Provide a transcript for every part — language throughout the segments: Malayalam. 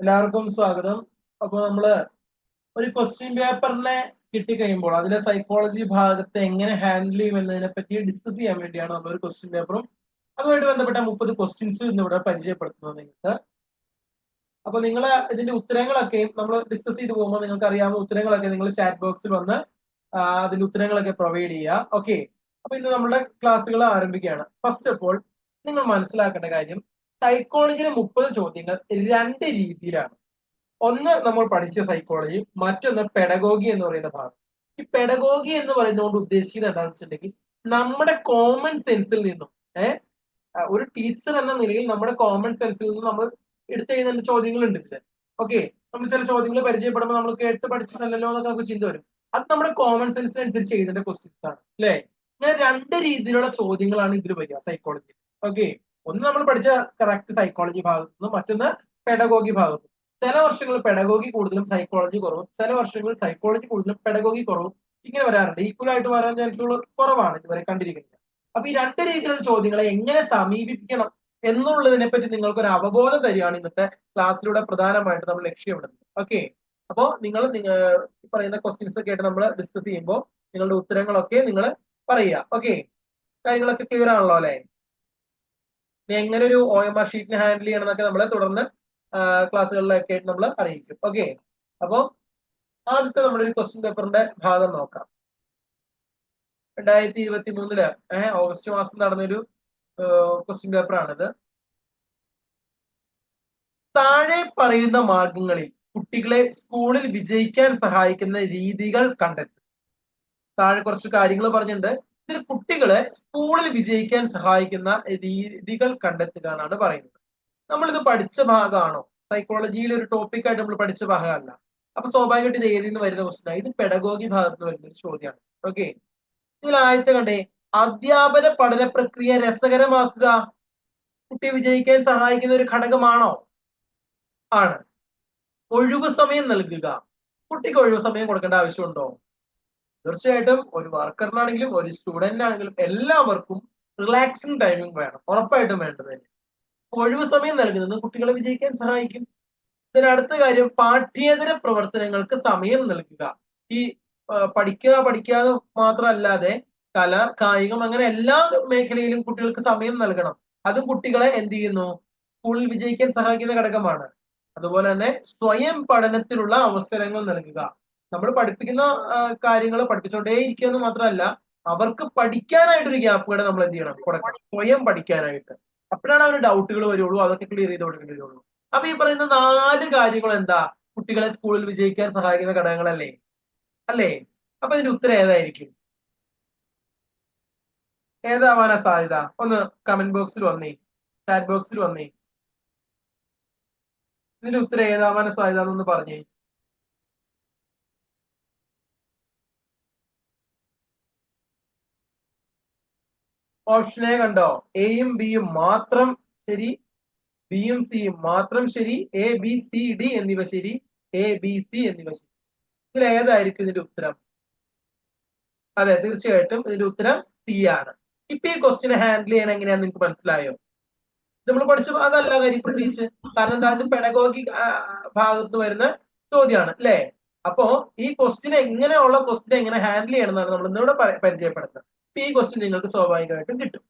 എല്ലാവർക്കും സ്വാഗതം. അപ്പൊ നമ്മള് ഒരു ക്വസ്റ്റ്യൻ പേപ്പറിനെ കിട്ടിക്കഴിയുമ്പോൾ അതിലെ സൈക്കോളജി ഭാഗത്തെ എങ്ങനെ ഹാൻഡിൽ ചെയ്യും എന്നതിനെ പറ്റി ഡിസ്കസ് ചെയ്യാൻ വേണ്ടിയാണ് നമ്മൾ ഒരു ക്വസ്റ്റ്യൻ പേപ്പറും അതുമായിട്ട് ബന്ധപ്പെട്ട 30 ക്വസ്റ്റ്യൻസ് ഇന്നിവിടെ പരിചയപ്പെടുത്തുന്നത് നിങ്ങൾക്ക്. അപ്പൊ നിങ്ങൾ ഇതിന്റെ ഉത്തരങ്ങളൊക്കെ നമ്മൾ ഡിസ്കസ് ചെയ്ത് പോകുമ്പോൾ നിങ്ങൾക്ക് അറിയാവുന്ന ഉത്തരങ്ങളൊക്കെ നിങ്ങൾ ചാറ്റ് ബോക്സിൽ വന്ന് അതിന്റെ ഉത്തരങ്ങളൊക്കെ പ്രൊവൈഡ് ചെയ്യുക. ഓക്കെ, അപ്പൊ ഇന്ന് നമ്മുടെ ക്ലാസ്സുകൾ ആരംഭിക്കുകയാണ്. ഫസ്റ്റ് ഓഫ് ഓൾ നിങ്ങൾ മനസ്സിലാക്കേണ്ട കാര്യം, സൈക്കോളജിയിലെ 30 ചോദ്യങ്ങൾ രണ്ട് രീതിയിലാണ്. ഒന്ന് നമ്മൾ പഠിച്ച സൈക്കോളജി, മറ്റൊന്ന് പെഡഗോഗി എന്ന് പറയുന്ന ഭാഗം. ഈ പെഡഗോഗി എന്ന് പറയുന്നതുകൊണ്ട് ഉദ്ദേശിക്കുന്നത് എന്താണെന്ന് വെച്ചിട്ടുണ്ടെങ്കിൽ നമ്മുടെ കോമൺ സെൻസിൽ നിന്നും ഒരു ടീച്ചർ എന്ന നിലയിൽ നമ്മുടെ കോമൺ സെൻസിൽ നിന്നും നമ്മൾ എടുത്തെഴുതുന്ന ചോദ്യങ്ങൾ ഉണ്ട് ഇതില്. ഓക്കെ, നമ്മൾ ചില ചോദ്യങ്ങൾ പരിചയപ്പെടുമ്പോൾ നമ്മൾ കേട്ട് പഠിച്ചിട്ടല്ലോ എന്നൊക്കെ നമുക്ക് ചിന്ത വരും. അത് നമ്മുടെ കോമൺ സെൻസിനനുസരിച്ച് എഴുതേണ്ട ക്വസ്റ്റ്യൻസ് ആണ് അല്ലെ. ഇങ്ങനെ രണ്ട് രീതിയിലുള്ള ചോദ്യങ്ങളാണ് ഇതിൽ വരിക സൈക്കോളജി. ഓക്കെ, ഒന്ന് നമ്മൾ പഠിച്ച കറക്റ്റ് സൈക്കോളജി ഭാഗത്തു നിന്നും, മറ്റൊന്ന് പെഡഗോഗി ഭാഗത്തും. ചില വർഷങ്ങളിൽ പെഡഗോഗി കൂടുതലും സൈക്കോളജി കുറവും, ചില വർഷങ്ങളിൽ സൈക്കോളജി കൂടുതലും പെഡഗോഗി കുറവും, ഇങ്ങനെ വരാറുണ്ട്. ഈക്വൽ ആയിട്ട് വരാൻ ചാൻസുകൾ കുറവാണ് ഇതുവരെ കണ്ടിരിക്കുന്നത്. അപ്പൊ ഈ രണ്ട് രീതിയിലുള്ള ചോദ്യങ്ങളെ എങ്ങനെ സമീപിക്കണം എന്നുള്ളതിനെ പറ്റി നിങ്ങൾക്ക് ഒരു അവബോധം തരികയാണ് ഇന്നത്തെ ക്ലാസ്സിലൂടെ പ്രധാനമായിട്ട് നമ്മൾ ലക്ഷ്യമിടുന്നത്. ഓക്കെ, അപ്പോ നിങ്ങൾ പറയുന്ന ക്വസ്റ്റ്യൻസ് ഒക്കെ ആയിട്ട് നമ്മൾ ഡിസ്കസ് ചെയ്യുമ്പോൾ നിങ്ങളുടെ ഉത്തരങ്ങളൊക്കെ നിങ്ങൾ പറയുക. ഓക്കെ, കാര്യങ്ങളൊക്കെ ക്ലിയർ ആണല്ലോ അല്ലെ. എങ്ങനെ ഒരു OMR ഷീറ്റിനെ ഹാൻഡിൽ ചെയ്യണം എന്നൊക്കെ നമ്മൾ തുടർന്ന് ക്ലാസ്സുകളിലൊക്കെ ആയിട്ട് നമ്മൾ അറിയിക്കും. ഓക്കെ, അപ്പോൾ ആദ്യത്തെ നമ്മുടെ ഒരു ക്വസ്റ്റ്യൻ പേപ്പറിന്റെ ഭാഗം നോക്കാം. 2023 ഓഗസ്റ്റ് മാസം നടന്നൊരു ക്വസ്റ്റ്യൻ പേപ്പറാണിത്. താഴെ പറയുന്ന മാർഗങ്ങളിൽ കുട്ടികളെ സ്കൂളിൽ വിജയിക്കാൻ സഹായിക്കുന്ന രീതികൾ കണ്ടെത്തും. താഴെ കുറച്ച് കാര്യങ്ങൾ പറഞ്ഞിട്ടുണ്ട്. ഇതിൽ കുട്ടികളെ സ്കൂളിൽ വിജയിക്കാൻ സഹായിക്കുന്ന രീതികൾ കണ്ടെത്തുക എന്നാണ് പറയുന്നത്. നമ്മളിത് പഠിച്ച ഭാഗമാണോ? സൈക്കോളജിയിൽ ഒരു ടോപ്പിക് ആയിട്ട് നമ്മൾ പഠിച്ച ഭാഗമല്ല. അപ്പൊ സ്വാഭാവികമായിട്ട് ഇത് ഏതിൽ നിന്ന് വരുന്ന ക്വസ്റ്റ്യൻ ആണ്? ഇത് പെഡഗോഗി ഭാഗത്ത് നിന്ന് വരുന്ന ഒരു ചോദ്യമാണ്. ഓക്കെ, ഇതിൽ ആദ്യത്തെ കണ്ടേ, അധ്യാപന പഠന പ്രക്രിയ രസകരമാക്കുക കുട്ടി വിജയിക്കാൻ സഹായിക്കുന്ന ഒരു ഘടകമാണോ? ആണ്. ഒഴിവു സമയം നൽകുക, കുട്ടിക്ക് ഒഴിവു സമയം കൊടുക്കേണ്ട ആവശ്യമുണ്ടോ? തീർച്ചയായിട്ടും. ഒരു വർക്കറിനാണെങ്കിലും ഒരു സ്റ്റുഡന്റിനാണെങ്കിലും എല്ലാവർക്കും റിലാക്സിങ് ടൈമിംഗ് വേണം, ഉറപ്പായിട്ടും വേണ്ടത് തന്നെ. ഒഴിവു സമയം നൽകുന്നത് കുട്ടികളെ വിജയിക്കാൻ സഹായിക്കും. ഇതിന് അടുത്ത കാര്യം, പാഠ്യേതര പ്രവർത്തനങ്ങൾക്ക് സമയം നൽകുക. ഈ പഠിക്കാതെ മാത്രമല്ലാതെ കല, കായികം, അങ്ങനെ എല്ലാ മേഖലയിലും കുട്ടികൾക്ക് സമയം നൽകണം. അതും കുട്ടികളെ എന്ത് ചെയ്യുന്നു? സ്കൂളിൽ വിജയിക്കാൻ സഹായിക്കുന്ന ഘടകമാണ്. അതുപോലെ തന്നെ സ്വയം പഠനത്തിനുള്ള അവസരങ്ങൾ നൽകുക. നമ്മൾ പഠിപ്പിക്കുന്ന കാര്യങ്ങൾ പഠിപ്പിച്ചുകൊണ്ടേ ഇരിക്കുക എന്ന് മാത്രമല്ല, അവർക്ക് പഠിക്കാനായിട്ടൊരു ഗ്യാപ്പ് കൂടെ നമ്മൾ എന്ത് ചെയ്യണം? കൊടുക്കണം, സ്വയം പഠിക്കാനായിട്ട്. അപ്പോഴാണ് അവന് ഡൗട്ടുകൾ വരുള്ളൂ, അതൊക്കെ ക്ലിയർ ചെയ്ത് കൊടുക്കേണ്ടി വരുള്ളൂ. അപ്പൊ ഈ പറയുന്ന 4 കാര്യങ്ങൾ എന്താ? കുട്ടികളെ സ്കൂളിൽ വിജയിക്കാൻ സഹായിക്കുന്ന ഘടകങ്ങളല്ലേ? അല്ലേ? അപ്പൊ ഇതിന്റെ ഉത്തരം ഏതായിരിക്കും? ഏതാവാനാ സാധ്യത? ഒന്ന് കമന്റ് ബോക്സിൽ വന്നേ, ചാറ്റ് ബോക്സിൽ വന്നേ. ഇതിന്റെ ഉത്തരം ഏതാവാനാ സാധ്യത എന്നൊന്ന് പറഞ്ഞേ. ഓപ്ഷൻ എ കണ്ടോ? എയും ബിയും മാത്രം ശരി, ബിയും സിയും മാത്രം ശരി, എ ബി സി ഡി എന്നിവ ശരി, എ ബി സി എന്നിവ ശരി. ഇതിൽ ഏതായിരിക്കും ഇതിന്റെ ഉത്തരം? അതെ, തീർച്ചയായിട്ടും ഇതിന്റെ ഉത്തരം സി ആണ്. ഇപ്പൊ ഈ ക്വസ്റ്റിനെ ഹാൻഡിൽ ചെയ്യണം എങ്ങനെയാന്ന് നിങ്ങൾക്ക് മനസ്സിലായോ? നമ്മൾ പഠിച്ച ഭാഗമല്ല കാര്യം പ്രത്യേകിച്ച്, കാരണം എന്താ, ഇത് പെഡഗോഗി ഭാഗത്ത് വരുന്ന ചോദ്യമാണ് അല്ലെ. അപ്പോ ഈ ക്വസ്റ്റിനെ എങ്ങനെയുള്ള ക്വസ്റ്റിനെ എങ്ങനെ ഹാൻഡിൽ ചെയ്യണം എന്നാണ് നമ്മൾ ഇന്നിവിടെ പരിചയപ്പെടുത്തുന്നത്. ഈ ക്വസ്റ്റ്യൻ നിങ്ങൾക്ക് സ്വാഭാവികമായിട്ടും കിട്ടും.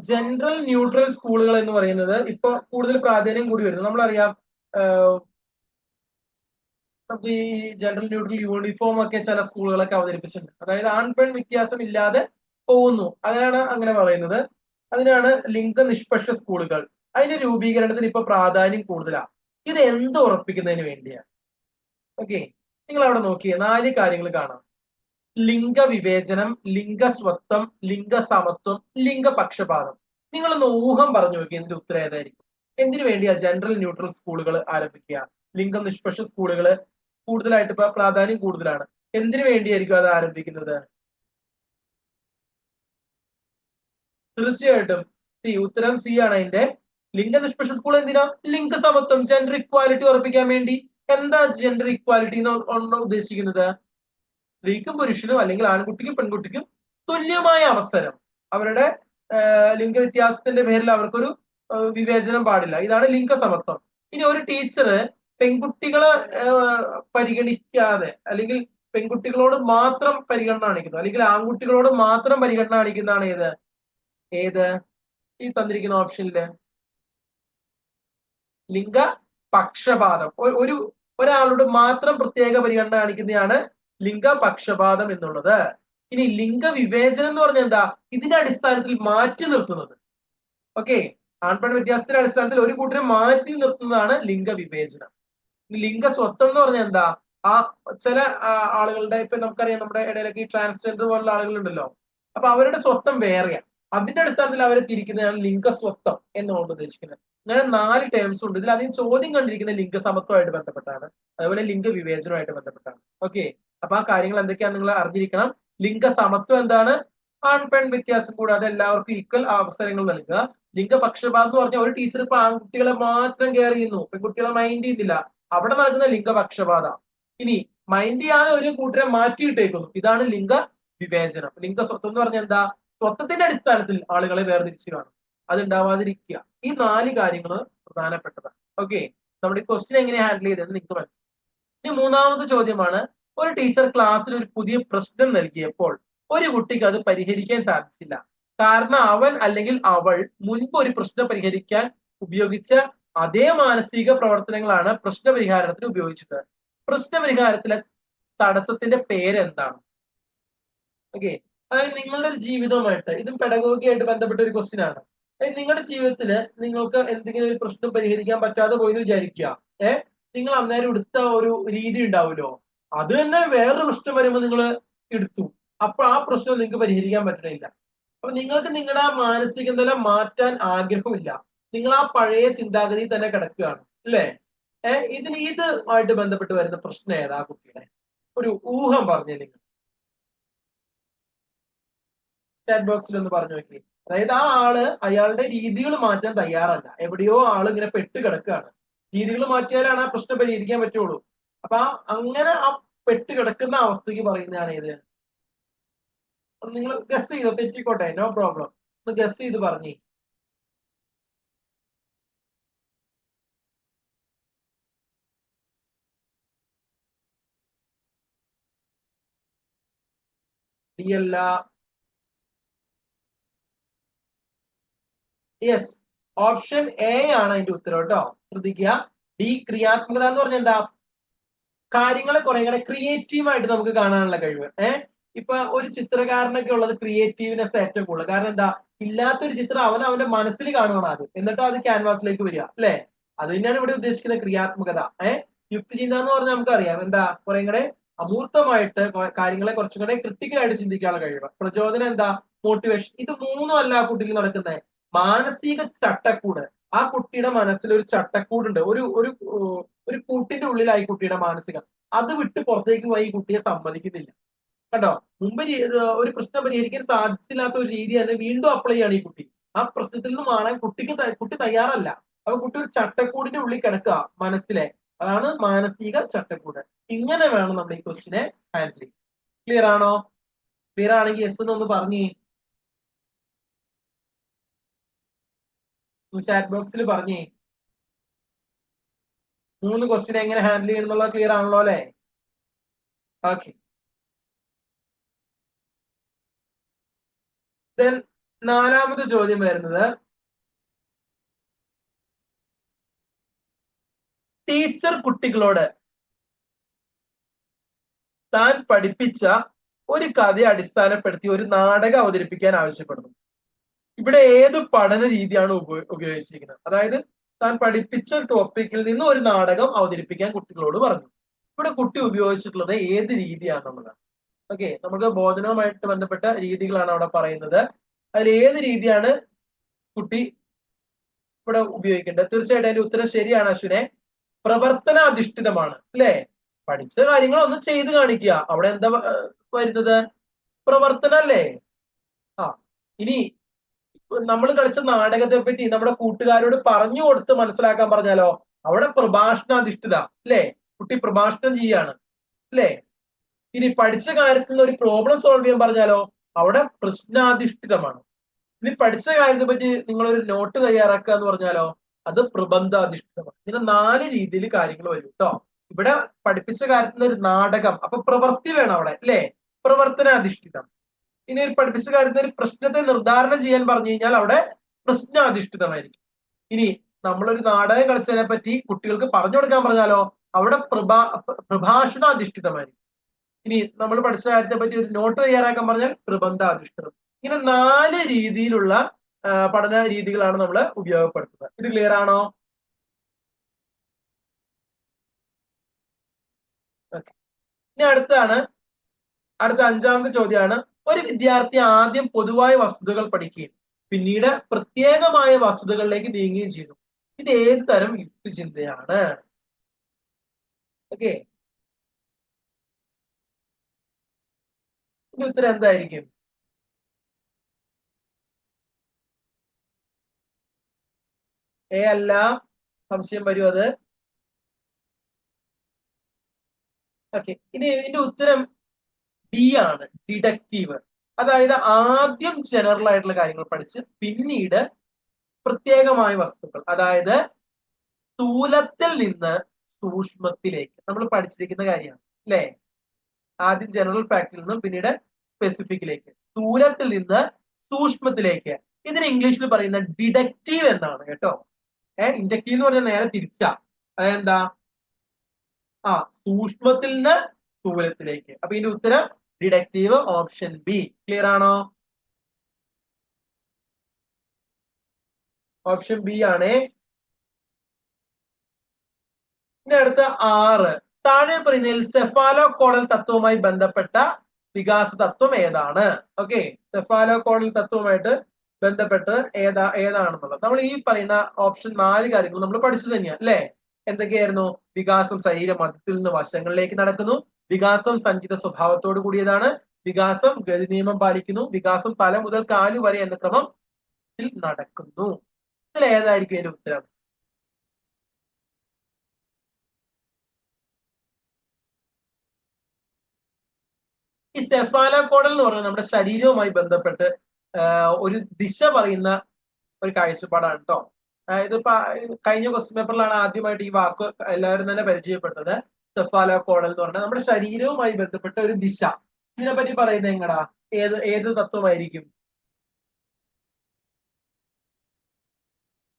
ജനറൽ ന്യൂട്രൽ സ്കൂളുകൾ എന്ന് പറയുന്നത് ഇപ്പൊ കൂടുതൽ പ്രാധാന്യം കൂടി വരുന്നു. നമ്മളറിയാം, നമുക്ക് ഈ ജനറൽ ന്യൂട്രൽ യൂണിഫോം ഒക്കെ ചില സ്കൂളുകളൊക്കെ അവതരിപ്പിച്ചിട്ടുണ്ട്. അതായത് ആൺ പെൺ വ്യത്യാസം ഇല്ലാതെ പോകുന്നു, അതിനാണ് അങ്ങനെ പറയുന്നത്. അതിനാണ് ലിംഗനിഷ്പക്ഷ സ്കൂളുകൾ. അതിന്റെ രൂപീകരണത്തിന് ഇപ്പൊ പ്രാധാന്യം കൂടുതലാണ്. ഇത് എന്ത് ഉറപ്പിക്കുന്നതിന് വേണ്ടിയാണ്? ഓക്കെ, നിങ്ങൾ അവിടെ നോക്കിയേ, 4 കാര്യങ്ങൾ കാണാം. ലിംഗവിവേചനം, ലിംഗസ്വത്വം, ലിംഗസമത്വം, ലിംഗപക്ഷപാതം. നിങ്ങളൊന്ന് ഊഹം പറഞ്ഞു നോക്കി, ഇതിന്റെ ഉത്തരം ഏതായിരിക്കും? എന്തിനു വേണ്ടിയാ ജനറൽ ന്യൂട്രൽ സ്കൂളുകൾ ആരംഭിക്കുക? ലിംഗം നിഷ്പക്ഷ സ്കൂളുകൾ കൂടുതലായിട്ട് ഇപ്പൊ പ്രാധാന്യം കൂടുതലാണ്. എന്തിനു വേണ്ടിയായിരിക്കും അത് ആരംഭിക്കുന്നത്? തീർച്ചയായിട്ടും സി, ഉത്തരം സി ആണ് അതിന്റെ. ലിംഗനിഷ്പക്ഷ സ്കൂൾ എന്തിനാ? ലിംഗസമത്വം, ജെൻഡർ ഇക്വാലിറ്റി ഉറപ്പിക്കാൻ വേണ്ടി. എന്താ ജെൻഡർ ഇക്വാലിറ്റി എന്ന് ഉദ്ദേശിക്കുന്നത്? സ്ത്രീക്കും പുരുഷനും അല്ലെങ്കിൽ ആൺകുട്ടിക്കും പെൺകുട്ടിക്കും തുല്യമായ അവസരം, അവരുടെ ലിംഗവ്യത്യാസത്തിന്റെ പേരിൽ അവർക്കൊരു വിവേചനം പാടില്ല. ഇതാണ് ലിംഗസമത്വം. ഇനി ഒരു ടീച്ചർ പെൺകുട്ടികളെ പരിഗണിക്കാതെ അല്ലെങ്കിൽ പെൺകുട്ടികളോട് മാത്രം പരിഗണന കാണിക്കുന്നു, അല്ലെങ്കിൽ ആൺകുട്ടികളോട് മാത്രം പരിഗണന കാണിക്കുന്നതാണ് ഏത് ഈ തന്നിരിക്കുന്ന ഓപ്ഷനില് ലിംഗ പക്ഷപാതം. ഒരാളോട് മാത്രം പ്രത്യേക പരിഗണന കാണിക്കുന്നതാണ് ലിംഗപക്ഷപാതം എന്നുള്ളത്. ഇനി ലിംഗവിവേചനം എന്ന് പറഞ്ഞാൽ എന്താ? ഇതിന്റെ അടിസ്ഥാനത്തിൽ മാറ്റി നിർത്തുന്നത്. ഓക്കെ, ആൺപെൺ വ്യത്യാസത്തിന്റെ അടിസ്ഥാനത്തിൽ ഒരു കൂട്ടരെ മാറ്റി നിർത്തുന്നതാണ് ലിംഗവിവേചനം. ലിംഗസ്വത്വം എന്ന് പറഞ്ഞാൽ എന്താ? ആ ചില ആളുകളുടെ, ഇപ്പൊ നമുക്കറിയാം നമ്മുടെ ഇടയിലൊക്കെ ഈ ട്രാൻസ്ജെൻഡർ പോലുള്ള ആളുകളുണ്ടല്ലോ, അപ്പൊ അവരുടെ സ്വത്വം വേറെയാ, അതിന്റെ അടിസ്ഥാനത്തിൽ അവരെ തിരിക്കുന്നതാണ് ലിംഗസ്വത്വം എന്നുകൊണ്ട് ഉദ്ദേശിക്കുന്നത്. അങ്ങനെ 4 ടേംസ് ഉണ്ട്. ഇതിൽ ആദ്യം ചോദ്യം കണ്ടിരിക്കുന്ന ലിംഗസമത്വമായിട്ട് ബന്ധപ്പെട്ടാണ്, അതുപോലെ ലിംഗവിവേചനവുമായിട്ട് ബന്ധപ്പെട്ടാണ്. ഓക്കെ, അപ്പൊ ആ കാര്യങ്ങൾ എന്തൊക്കെയാ നിങ്ങൾ അറിഞ്ഞിരിക്കണം. ലിംഗസമത്വം എന്താണ്? ആൺ പെൺ വ്യത്യാസം കൂടാതെ എല്ലാവർക്കും ഈക്വൽ അവസരങ്ങൾ നൽകുക. ലിംഗപക്ഷപാതം എന്ന് പറഞ്ഞാൽ ഒരു ടീച്ചർ ഇപ്പൊ ആൺകുട്ടികളെ മാത്രം കെയർ ചെയ്യുന്നു, പെൺകുട്ടികളെ മൈൻഡ് ചെയ്യുന്നില്ല, അവിടെ നടക്കുന്ന ലിംഗപക്ഷപാത. ഇനി മൈൻഡ് ചെയ്യാതെ ഒരു കൂട്ടരെ മാറ്റിയിട്ടേക്കുന്നു, ഇതാണ് ലിംഗ വിവേചനം. ലിംഗസ്വത്വം എന്ന് പറഞ്ഞാൽ എന്താ? സ്വത്വത്തിന്റെ അടിസ്ഥാനത്തിൽ ആളുകളെ വേർതിരിച്ചു കാണും, അതുണ്ടാവാതിരിക്കുക. ഈ 4 കാര്യങ്ങൾ പ്രധാനപ്പെട്ടതാണ്. ഓക്കെ, നമ്മുടെ ഈ ക്വസ്റ്റ്യൻ എങ്ങനെ ഹാൻഡിൽ ചെയ്തതെന്ന് നിങ്ങൾക്ക് മനസ്സിലായി. ഇനി മൂന്നാമത്തെ ചോദ്യമാണ്, ഒരു ടീച്ചർ ക്ലാസ്സിൽ ഒരു പുതിയ പ്രശ്നം നൽകിയപ്പോൾ ഒരു കുട്ടിക്ക് അത് പരിഹരിക്കാൻ സാധിച്ചില്ല, കാരണം അവൻ അല്ലെങ്കിൽ അവൾ മുൻപ് ഒരു പ്രശ്നം പരിഹരിക്കാൻ ഉപയോഗിച്ച അതേ മാനസിക പ്രവർത്തനങ്ങളാണ് പ്രശ്നപരിഹാരത്തിന് ഉപയോഗിച്ചത്. പ്രശ്നപരിഹാരത്തിലെ തടസ്സത്തിന്റെ പേരെന്താണ്? ഓക്കെ, അതായത് നിങ്ങളുടെ ഒരു ജീവിതവുമായിട്ട്, ഇതും പെഡഗോഗിയായിട്ട് ബന്ധപ്പെട്ട ഒരു ക്വസ്റ്റ്യൻ ആണ്. അതായത് നിങ്ങളുടെ ജീവിതത്തിൽ നിങ്ങൾക്ക് എന്തെങ്കിലും ഒരു പ്രശ്നം പരിഹരിക്കാൻ പറ്റാതെ പോയെന്ന് വിചാരിക്കുക. നിങ്ങൾ അന്നേരം എടുത്ത ഒരു രീതി ഉണ്ടാവുമല്ലോ, അത് തന്നെ വേറൊരു പ്രശ്നം വരുമ്പോൾ നിങ്ങൾ എടുത്തു, അപ്പൊ ആ പ്രശ്നം നിങ്ങൾക്ക് പരിഹരിക്കാൻ പറ്റണില്ല. അപ്പൊ നിങ്ങൾക്ക് നിങ്ങളുടെ ആ മാനസിക നില മാറ്റാൻ ആഗ്രഹമില്ല, നിങ്ങൾ ആ പഴയ ചിന്താഗതി തന്നെ കിടക്കുകയാണ് അല്ലേ? ഇതുമായിട്ട് ബന്ധപ്പെട്ട് വരുന്ന പ്രശ്നം ഏതാ കുട്ടിയുടെ? ഒരു ഊഹം പറഞ്ഞേ നിങ്ങൾ ചാറ്റ് ബോക്സിൽ ഒന്ന് പറഞ്ഞു നോക്കി. അതായത് ആ ആള് അയാളുടെ രീതികൾ മാറ്റാൻ തയ്യാറല്ല, എവിടെയോ ആള് ഇങ്ങനെ പെട്ട് കിടക്കുകയാണ്. രീതികൾ മാറ്റിയാലാണ് ആ പ്രശ്നം പരിഹരിക്കാൻ പറ്റുള്ളൂ. അപ്പൊ അങ്ങനെ ആ പെട്ട് കിടക്കുന്ന അവസ്ഥയ്ക്ക് പറയുന്നതാണ് ഏത്? നിങ്ങൾ ഗസ് ചെയ്തോ, തെറ്റിക്കോട്ടെ, നോ പ്രോബ്ലം, ഒന്ന് ഗസ് ചെയ്ത് പറഞ്ഞേ. ഡി അല്ല. യെസ്, ഓപ്ഷൻ എ ആണ് അതിന്റെ ഉത്തരം കേട്ടോ. ശ്രദ്ധിക്കുക, ഡി ക്രിയാത്മകത എന്ന് പറഞ്ഞാൽ എന്താ? കാര്യങ്ങളെ കുറെ കൂടെ ക്രിയേറ്റീവ് ആയിട്ട് നമുക്ക് കാണാനുള്ള കഴിവ്. ഇപ്പൊ ഒരു ചിത്രകാരനൊക്കെ ഉള്ളത് ക്രിയേറ്റീവ്നെസ് ഏറ്റവും കൂടുതൽ. കാരണം എന്താ? ഇല്ലാത്തൊരു ചിത്രം അവൻ അവന്റെ മനസ്സിൽ കാണുകയാണ് ആദ്യം, എന്നിട്ടോ അത് ക്യാൻവാസിലേക്ക് വരിക അല്ലെ? അത് തന്നെയാണ് ഇവിടെ ഉദ്ദേശിക്കുന്ന ക്രിയാത്മകത. യുക്തിചിന്ത എന്ന് പറഞ്ഞാൽ നമുക്കറിയാം എന്താ? കുറെ കൂടെ അമൂർത്തമായിട്ട് കാര്യങ്ങളെ കുറച്ചും കൂടെ ക്രിട്ടിക്കലായിട്ട് ചിന്തിക്കാനുള്ള കഴിവ്. പ്രചോദനം എന്താ? മോട്ടിവേഷൻ. ഇത് മൂന്നും അല്ല ആ കുട്ടിക്ക് നടക്കുന്നത്, മാനസിക ചട്ടക്കൂട്. ആ കുട്ടിയുടെ മനസ്സിൽ ഒരു ചട്ടക്കൂടുണ്ട്, ഒരു ഒരു ഒരു കൂട്ടിന്റെ ഉള്ളിലായി കുട്ടിയുടെ മാനസികം. അത് വിട്ട് പുറത്തേക്ക് പോയി ഈ കുട്ടിയെ സമ്മതിക്കുന്നില്ല. കണ്ടോ, മുമ്പ് ഒരു പ്രശ്നം പരിഹരിക്കാൻ സാധിച്ചില്ലാത്ത ഒരു രീതി തന്നെ വീണ്ടും അപ്ലൈ ചെയ്യാണ് ഈ കുട്ടി. ആ പ്രശ്നത്തിൽ നിന്ന് മാറാൻ കുട്ടി തയ്യാറല്ല. അപ്പൊ കുട്ടി ഒരു ചട്ടക്കൂടിന്റെ ഉള്ളിൽ കിടക്കുക മനസ്സിലെ. അതാണ് മാനസിക ചട്ടക്കൂട്. ഇങ്ങനെ വേണം നമ്മൾ ഈ ക്വസ്റ്റിനെ ഹാൻഡിൽ ചെയ്യാൻ. ക്ലിയർ ആണോ? ക്ലിയർ ആണെങ്കിൽ എസ് എന്നൊന്ന് പറഞ്ഞേ, ചാറ്റ് ബോക്സിൽ പറഞ്ഞേ. 3 ക്വസ്റ്റ്യൻ എങ്ങനെ ഹാൻഡിൽ ചെയ്യണം എന്നുള്ളത് ക്ലിയർ ആണല്ലോ അല്ലെ? ഓക്കെ, ദെൻ 4ാമത്തെ ചോദ്യം വരുന്നത്, ടീച്ചർ കുട്ടികളോട് താൻ പഠിപ്പിച്ച ഒരു കഥയെ അടിസ്ഥാനപ്പെടുത്തി ഒരു നാടകം അവതരിപ്പിക്കാൻ ആവശ്യപ്പെടുന്നു. ഇവിടെ ഏത് പഠന രീതിയാണ് ഉപയോഗിച്ചിരിക്കുന്നത്? അതായത് താൻ പഠിപ്പിച്ച ടോപ്പിക്കിൽ നിന്ന് ഒരു നാടകം അവതരിപ്പിക്കാൻ കുട്ടികളോട് പറഞ്ഞു. ഇവിടെ കുട്ടി ഉപയോഗിച്ചിട്ടുള്ളത് ഏത് രീതിയാണെന്നുള്ളതാണ്. ഓക്കെ, നമുക്ക് ബോധനവുമായിട്ട് ബന്ധപ്പെട്ട രീതികളാണ് അവിടെ പറയുന്നത്. അതിൽ ഏത് രീതിയാണ് കുട്ടി ഇവിടെ ഉപയോഗിക്കേണ്ടത്? തീർച്ചയായിട്ടും അതിന്റെ ഉത്തരം ശരിയാണ് അശ്വിനെ, പ്രവർത്തനാധിഷ്ഠിതമാണ് അല്ലെ? പഠിച്ച കാര്യങ്ങൾ ഒന്ന് ചെയ്ത് കാണിക്കുക, അവിടെ എന്താ വരുന്നത്? പ്രവർത്തനം അല്ലേ? ആ, ഇനി നമ്മൾ കളിച്ച നാടകത്തെ പറ്റി നമ്മുടെ കൂട്ടുകാരോട് പറഞ്ഞു കൊടുത്ത് മനസ്സിലാക്കാൻ പറഞ്ഞാലോ, അവിടെ പ്രഭാഷണാധിഷ്ഠിത അല്ലേ? കുട്ടി പ്രഭാഷണം ചെയ്യാണ് അല്ലേ? ഇനി പഠിച്ച കാര്യത്തിൽ നിന്ന് ഒരു പ്രോബ്ലം സോൾവ് ചെയ്യാൻ പറഞ്ഞാലോ, അവിടെ പ്രശ്നാധിഷ്ഠിതമാണ്. ഇനി പഠിച്ച കാര്യത്തെ പറ്റി നിങ്ങളൊരു നോട്ട് തയ്യാറാക്കുക എന്ന് പറഞ്ഞാലോ, അത് പ്രബന്ധാധിഷ്ഠിതമാണ്. ഇങ്ങനെ 4 രീതിയിൽ കാര്യങ്ങൾ വരും കേട്ടോ. ഇവിടെ പഠിപ്പിച്ച കാര്യത്തിന് ഒരു നാടകം, അപ്പൊ പ്രവൃത്തി വേണം അവിടെ, അല്ലെ? പ്രവർത്തനാധിഷ്ഠിതം. ഇനി ഒരു പഠിപ്പിച്ച കാര്യത്തിന് ഒരു പ്രശ്നത്തെ നിർദ്ധാരണം ചെയ്യാൻ പറഞ്ഞു കഴിഞ്ഞാൽ അവിടെ പ്രശ്നാധിഷ്ഠിതമായിരിക്കും. ഇനി നമ്മളൊരു നാടകം കളിച്ചതിനെ പറ്റി കുട്ടികൾക്ക് പറഞ്ഞു കൊടുക്കാൻ പറഞ്ഞാലോ, അവിടെ പ്രഭാഷണാധിഷ്ഠിതമായിരിക്കും. ഇനി നമ്മൾ പഠിച്ച കാര്യത്തെ പറ്റി ഒരു നോട്ട് തയ്യാറാക്കാൻ പറഞ്ഞാൽ പ്രബന്ധാധിഷ്ഠിതം. ഇങ്ങനെ 4 രീതിയിലുള്ള പഠന രീതികളാണ് നമ്മൾ ഉപയോഗപ്പെടുത്തുന്നത്. ഇത് ക്ലിയർ ആണോ? ഓക്കെ. ഇനി അടുത്ത 5ാമത്തെ ചോദ്യമാണ്, ഒരു വിദ്യാർത്ഥി ആദ്യം പൊതുവായ വസ്തുതകൾ പഠിക്കുകയും പിന്നീട് പ്രത്യേകമായ വസ്തുതകളിലേക്ക് നീങ്ങുകയും ചെയ്തു. ഇത് ഏത് തരം യുക്തിചിന്തയാണ്? ഓക്കെ, ഇതിന്റെ ഉത്തരം എന്തായിരിക്കും? എ അല്ല, സംശയം വരും അത്. ഓക്കെ, ഇനി ഇതിന്റെ ഉത്തരം ബി ആണ്, ഡിഡക്റ്റീവ്. അതായത് ആദ്യം ജനറൽ ആയിട്ടുള്ള കാര്യങ്ങൾ പഠിച്ച് പിന്നീട് പ്രത്യേകമായ വസ്തുക്കൾ, അതായത് സ്ഥൂലത്തിൽ നിന്ന് സൂക്ഷ്മത്തിലേക്ക് നമ്മൾ പഠിച്ചിരിക്കുന്ന കാര്യമാണ്, അല്ലെ? ആദ്യം ജനറൽ ഫാക്ടിൽ നിന്നും പിന്നീട് സ്പെസിഫിക്കിലേക്ക്, സ്ഥൂലത്തിൽ നിന്ന് സൂക്ഷ്മത്തിലേക്ക്. ഇതിന് ഇംഗ്ലീഷിൽ പറയുന്ന ഡിഡക്റ്റീവ് എന്നാണ് കേട്ടോ. ഇൻഡക്റ്റീവ് എന്ന് പറഞ്ഞാൽ നേരെ തിരിച്ചാ. അതെന്താ? സൂക്ഷ്മത്തിൽ നിന്ന് സ്ഥൂലത്തിലേക്ക്. അപ്പൊ ഇതിന്റെ ഉത്തരം ഡിഡക്റ്റീവ്, ഓപ്ഷൻ ബി. ക്ലിയർ ആണോ? ഓപ്ഷൻ ബി ആണ്. ഇനി അടുത്ത 6, താഴെ പറയുന്നതിൽ സെഫാലോ കോഡൽ തത്വവുമായി ബന്ധപ്പെട്ട വികാസ തത്വം ഏതാണ്? ഓക്കെ, സെഫാലോ കോഡൽ തത്വവുമായിട്ട് ബന്ധപ്പെട്ട് ഏതാണെന്നുള്ളത് നമ്മൾ ഈ പറയുന്ന ഓപ്ഷൻ 4 കാര്യങ്ങൾ നമ്മൾ പഠിച്ചു തന്നെയാണ്, അല്ലെ? എന്തൊക്കെയായിരുന്നു? വികാസം ശരീര മധ്യത്തിൽ നിന്ന് വശങ്ങളിലേക്ക് നടക്കുന്നു, വികാസം സഞ്ചിത സ്വഭാവത്തോട് കൂടിയതാണ്, വികാസം ഗതി നിയമം പാലിക്കുന്നു, വികാസം തല മുതൽ കാല് വരെ എന്ന ക്രമത്തിൽ നടക്കുന്നു. ഇതിൽ ഏതായിരിക്കും അതിന്റെ ഉത്തരം? ഈ സെഫാലോ കോഡൽ എന്ന് പറയുന്നത് നമ്മുടെ ശരീരവുമായി ബന്ധപ്പെട്ട് ഒരു ദിശ പറയുന്ന ഒരു കാഴ്ചപ്പാടാണ് കേട്ടോ. ഇതിപ്പോ കഴിഞ്ഞ ക്വസ്റ്റ്യൻ പേപ്പറിലാണ് ആദ്യമായിട്ട് ഈ വാക്ക് എല്ലാവരും തന്നെ പരിചയപ്പെട്ടത്. സെഫാലോ കോഡൽ എന്ന് പറഞ്ഞാൽ നമ്മുടെ ശരീരവുമായി ബന്ധപ്പെട്ട ഒരു ദിശ. ഇതിനെപ്പറ്റി പറയുന്നത് എങ്ങടാ, ഏത് തത്വമായിരിക്കും?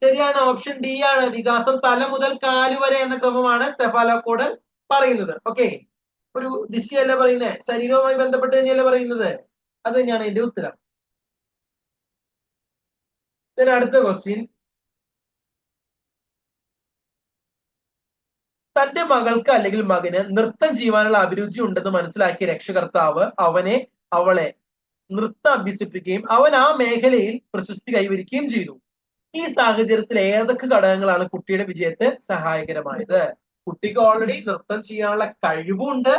ശരിയാണ്, ഓപ്ഷൻ ഡി ആണ്. വികാസം തല മുതൽ കാല് വരെ എന്ന ക്രമമാണ് സെഫാലോ കോഡൽ പറയുന്നത്. ഓക്കെ, ഒരു ദിശയല്ല പറയുന്നത്, ശരീരവുമായി ബന്ധപ്പെട്ട് തന്നെയല്ലേ പറയുന്നത്. അത് തന്നെയാണ് ഇതിന്റെ ഉത്തരം. അടുത്ത ക്വസ്റ്റ്യൻ, തന്റെ മകൾക്ക് അല്ലെങ്കിൽ മകന് നൃത്തം ചെയ്യുവാനുള്ള അഭിരുചി ഉണ്ടെന്ന് മനസ്സിലാക്കിയ രക്ഷകർത്താവ് അവളെ നൃത്തം അഭ്യസിപ്പിക്കുകയും അവൻ ആ മേഖലയിൽ പ്രശസ്തി കൈവരിക്കുകയും ചെയ്തു. ഈ സാഹചര്യത്തിൽ ഏതൊക്കെ ഘടകങ്ങളാണ് കുട്ടിയുടെ വിജയത്തെ സഹായകരമായത്? കുട്ടിക്ക് ഓൾറെഡി നൃത്തം ചെയ്യാനുള്ള കഴിവുണ്ട്,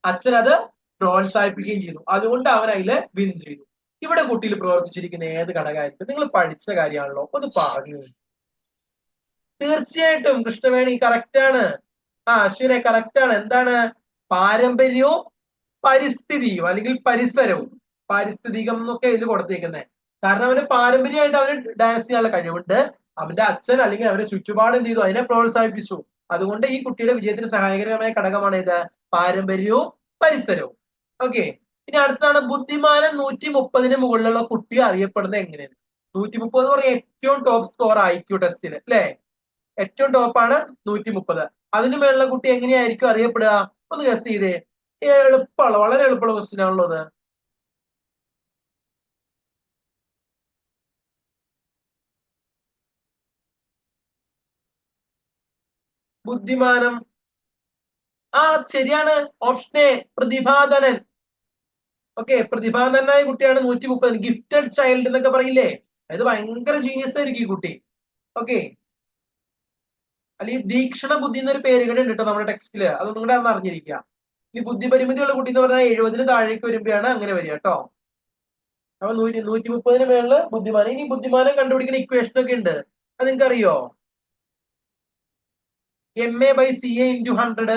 അച്ഛൻ അത് പ്രോത്സാഹിപ്പിക്കുകയും ചെയ്തു, അതുകൊണ്ട് അവൻ അതില് വിൻ ചെയ്തു. ഇവിടെ കുട്ടിയിൽ പ്രവർത്തിച്ചിരിക്കുന്ന ഏത് ഘടകമായിരിക്കും? നിങ്ങൾ പഠിച്ച കാര്യമാണല്ലോ, ഒന്ന് പറഞ്ഞു. തീർച്ചയായിട്ടും കൃഷ്ണവേണി കറക്റ്റ് ആണ്. അശ്വിനെ കറക്റ്റ് ആണ്. എന്താണ്? പാരമ്പര്യവും പരിസ്ഥിതിയും അല്ലെങ്കിൽ പരിസരവും. പാരിസ്ഥിതികം എന്നൊക്കെ ഇതിൽ കൊടുത്തേക്കുന്നത്. കാരണം അവന് പാരമ്പര്യമായിട്ട് അവന് ഡാൻസ് ചെയ്യാനുള്ള കഴിവുണ്ട്, അവന്റെ അച്ഛൻ അല്ലെങ്കിൽ അവന്റെ ചുറ്റുപാട് എന്ത് ചെയ്തു? അതിനെ പ്രോത്സാഹിപ്പിച്ചു. അതുകൊണ്ട് ഈ കുട്ടിയുടെ വിജയത്തിന് സഹായകരമായ ഘടകമാണ് ഇത്, പാരമ്പര്യവും പരിസരവും. ഓക്കെ, ഇനി അടുത്താണ് ബുദ്ധിമാനം 130 മുകളിലുള്ള കുട്ടി അറിയപ്പെടുന്നത് എങ്ങനെയാണ്? 130 എന്ന് പറഞ്ഞാൽ ഏറ്റവും ടോപ്പ് സ്കോർ IQ ടെസ്റ്റിൽ, അല്ലെ? ഏറ്റവും ടോപ്പാണ് 130. അതിന് മേലുള്ള കുട്ടി എങ്ങനെയായിരിക്കും അറിയപ്പെടുക? ഒന്ന് ഗസ് ചെയ്തേ. എളുപ്പമുള്ള, വളരെ എളുപ്പമുള്ള ക്വസ്റ്റ്യൻ ആണല്ലോ അത്. ബുദ്ധിമാനം, ശരിയാണ്, ഓപ്ഷൻ എ, പ്രതിഭാധനൻ. ഓക്കെ, പ്രതിഭാധനായ കുട്ടിയാണ് 130. ഗിഫ്റ്റഡ് ചൈൽഡ് എന്നൊക്കെ പറയില്ലേ, അത് ഭയങ്കര ജീനിയസ് ആയിരിക്കും ഈ കുട്ടി. ഓക്കെ, അല്ലെങ്കിൽ തീക്ഷണ ബുദ്ധി എന്നൊരു പേര് കൂടെ ഉണ്ട് കേട്ടോ നമ്മുടെ ടെക്സ്റ്റില്, അതൊന്നും കൂടെ അന്ന് അറിഞ്ഞിരിക്കുക. ഈ ബുദ്ധിപരിമിതിയുള്ള കുട്ടി എന്ന് പറഞ്ഞാൽ 70 താഴേക്ക് വരുമ്പോഴാണ് അങ്ങനെ വരിക കേട്ടോ. അപ്പൊ 130 മേളില് ബുദ്ധിമാനം. ഇനി ബുദ്ധിമാനം കണ്ടുപിടിക്കുന്ന ഇക്വേഷൻ ഒക്കെ ഉണ്ട്, അത് നിങ്ങൾക്ക് അറിയോ? MA/CA × 100.